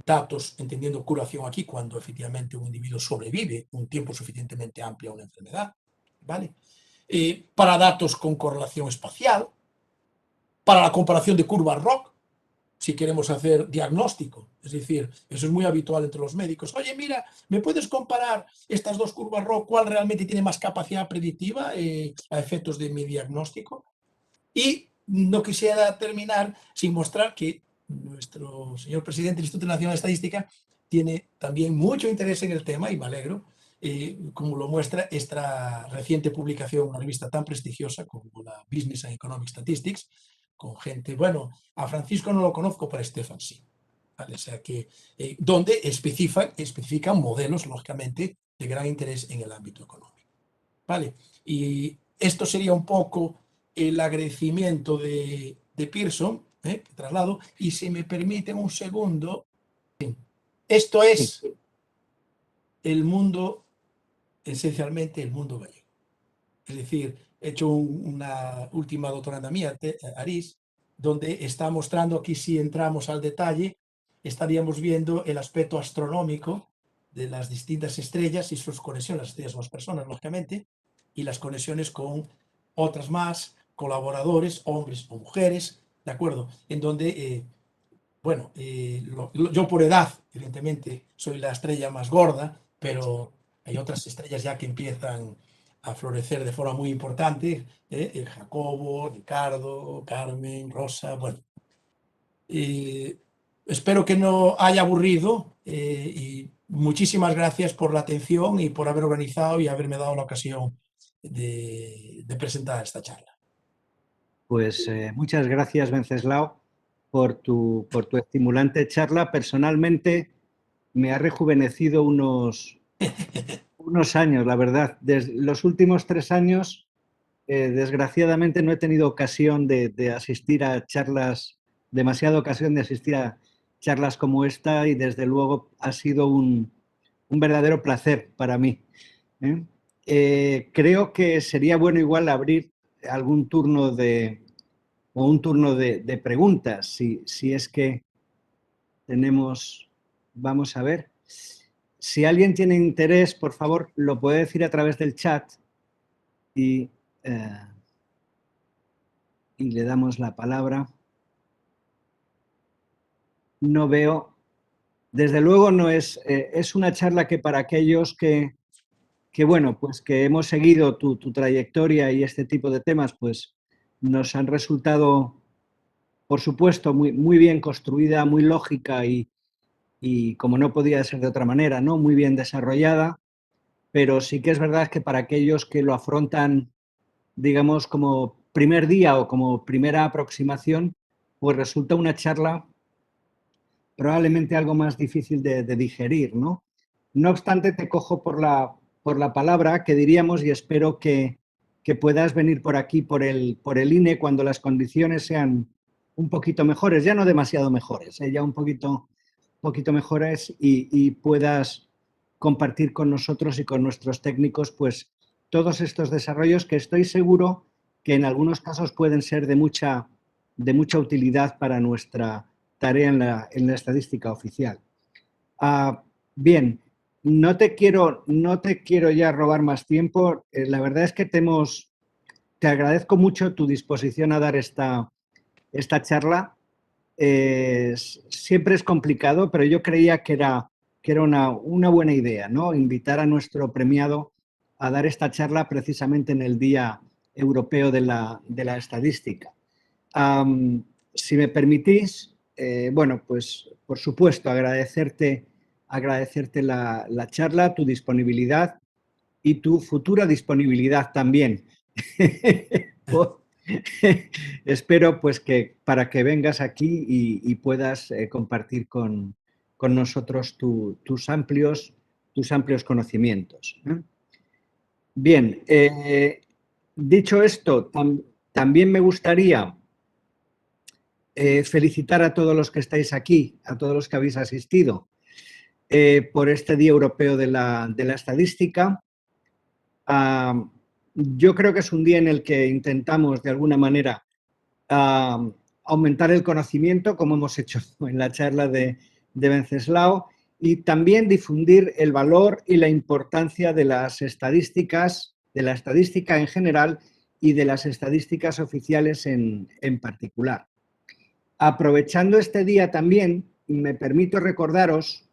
datos, entendiendo curación aquí, cuando efectivamente un individuo sobrevive un tiempo suficientemente amplio a una enfermedad, ¿vale? Para datos con correlación espacial, para la comparación de curvas ROC, si queremos hacer diagnóstico. Es decir, eso es muy habitual entre los médicos. Oye, mira, ¿me puedes comparar estas dos curvas ROC? ¿Cuál realmente tiene más capacidad predictiva a efectos de mi diagnóstico? Y no quisiera terminar sin mostrar que nuestro señor presidente del Instituto Nacional de Estadística tiene también mucho interés en el tema y me alegro, como lo muestra esta reciente publicación en una revista tan prestigiosa como la Business and Economic Statistics, con gente, bueno, a Francisco no lo conozco, pero a Stefan sí. ¿Vale? O sea que, donde especifican modelos, lógicamente, de gran interés en el ámbito económico. ¿Vale? Y esto sería un poco el agradecimiento de Pearson, que traslado, y si me permiten un segundo, esto es el mundo, esencialmente el mundo gallego. Es decir, he hecho una última doctoranda mía, Arís, donde está mostrando aquí, si entramos al detalle, estaríamos viendo el aspecto astronómico de las distintas estrellas y sus conexiones, las estrellas son las personas, lógicamente, y las conexiones con otras más, colaboradores, hombres o mujeres, ¿de acuerdo? En donde, bueno, yo por edad, evidentemente, soy la estrella más gorda, pero hay otras estrellas ya que empiezan a florecer de forma muy importante, Jacobo, Ricardo, Carmen, Rosa, bueno. Espero que no haya aburrido y muchísimas gracias por la atención y por haber organizado y haberme dado la ocasión de presentar esta charla. Pues muchas gracias, Wenceslao, por tu estimulante charla. Personalmente me ha rejuvenecido unos años, la verdad. Desde los últimos 3 años, desgraciadamente, no he tenido ocasión de asistir a charlas, demasiada ocasión de asistir a charlas como esta y desde luego ha sido un verdadero placer para mí. Creo que sería bueno igual abrir algún turno de un turno de preguntas, si es que tenemos, vamos a ver. Si alguien tiene interés, por favor, lo puede decir a través del chat y le damos la palabra. No veo, desde luego no es una charla que para aquellos que bueno, pues que hemos seguido tu trayectoria y este tipo de temas, pues nos han resultado, por supuesto, muy bien construida, muy lógica y como no podía ser de otra manera, ¿no? Muy bien desarrollada, pero sí que es verdad que para aquellos que lo afrontan, digamos, como primer día o como primera aproximación, pues resulta una charla probablemente algo más difícil de digerir, ¿no? No obstante, te cojo por la palabra, que diríamos, y espero que puedas venir por aquí, por el INE, cuando las condiciones sean un poquito mejores, ya no demasiado mejores, ya un poquito mejores y puedas compartir con nosotros y con nuestros técnicos, pues, todos estos desarrollos que estoy seguro que en algunos casos pueden ser de mucha utilidad para nuestra tarea en la estadística oficial. Bien, no te quiero ya robar más tiempo. La verdad es que te agradezco mucho tu disposición a dar esta charla. Siempre es complicado, pero yo creía que era una buena idea, ¿no? Invitar a nuestro premiado a dar esta charla precisamente en el Día Europeo de la Estadística. Si me permitís, bueno, pues por supuesto agradecerte la charla, tu disponibilidad y tu futura disponibilidad también. Espero pues que para que vengas aquí y puedas compartir con nosotros tus amplios conocimientos. Bien, dicho esto, también me gustaría felicitar a todos los que estáis aquí, a todos los que habéis asistido por este Día Europeo de la Estadística. Yo creo que es un día en el que intentamos, de alguna manera, aumentar el conocimiento, como hemos hecho en la charla de Wenceslao, y también difundir el valor y la importancia de las estadísticas, de la estadística en general y de las estadísticas oficiales en particular. Aprovechando este día también, me permito recordaros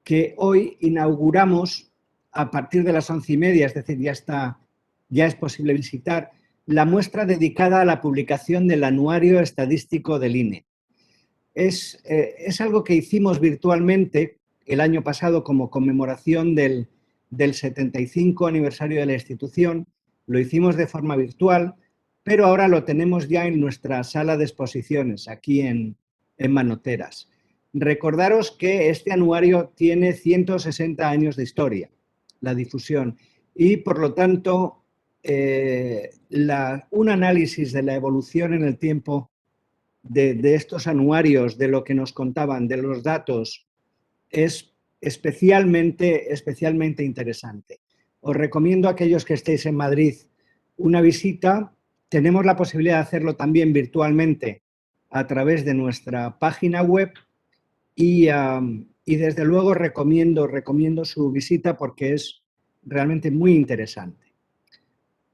que hoy inauguramos, a partir de las 11:30, es decir, ya es posible visitar, la muestra dedicada a la publicación del Anuario Estadístico del INE. Es algo que hicimos virtualmente el año pasado como conmemoración del 75 aniversario de la institución. Lo hicimos de forma virtual, pero ahora lo tenemos ya en nuestra sala de exposiciones, aquí en Manoteras. Recordaros que este anuario tiene 160 años de historia, la difusión, y por lo tanto un análisis de la evolución en el tiempo de estos anuarios, de lo que nos contaban, de los datos, es especialmente interesante. Os recomiendo a aquellos que estéis en Madrid una visita. Tenemos la posibilidad de hacerlo también virtualmente a través de nuestra página web y desde luego recomiendo su visita porque es realmente muy interesante.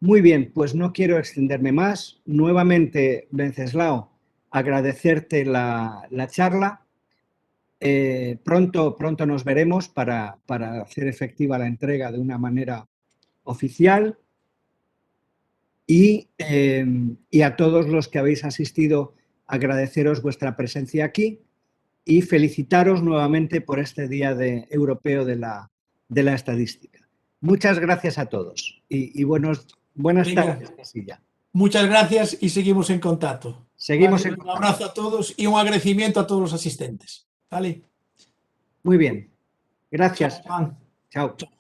Muy bien, pues no quiero extenderme más. Nuevamente, Wenceslao, agradecerte la charla. Pronto nos veremos para hacer efectiva la entrega de una manera oficial y a todos los que habéis asistido, agradeceros vuestra presencia aquí y felicitaros nuevamente por este Día Europeo de la Estadística. Muchas gracias a todos y buenas tardes, Casilla. Muchas gracias y seguimos en contacto. Seguimos en contacto. Un abrazo a todos y un agradecimiento a todos los asistentes. ¿Vale? Muy bien. Gracias. Chao. Chao.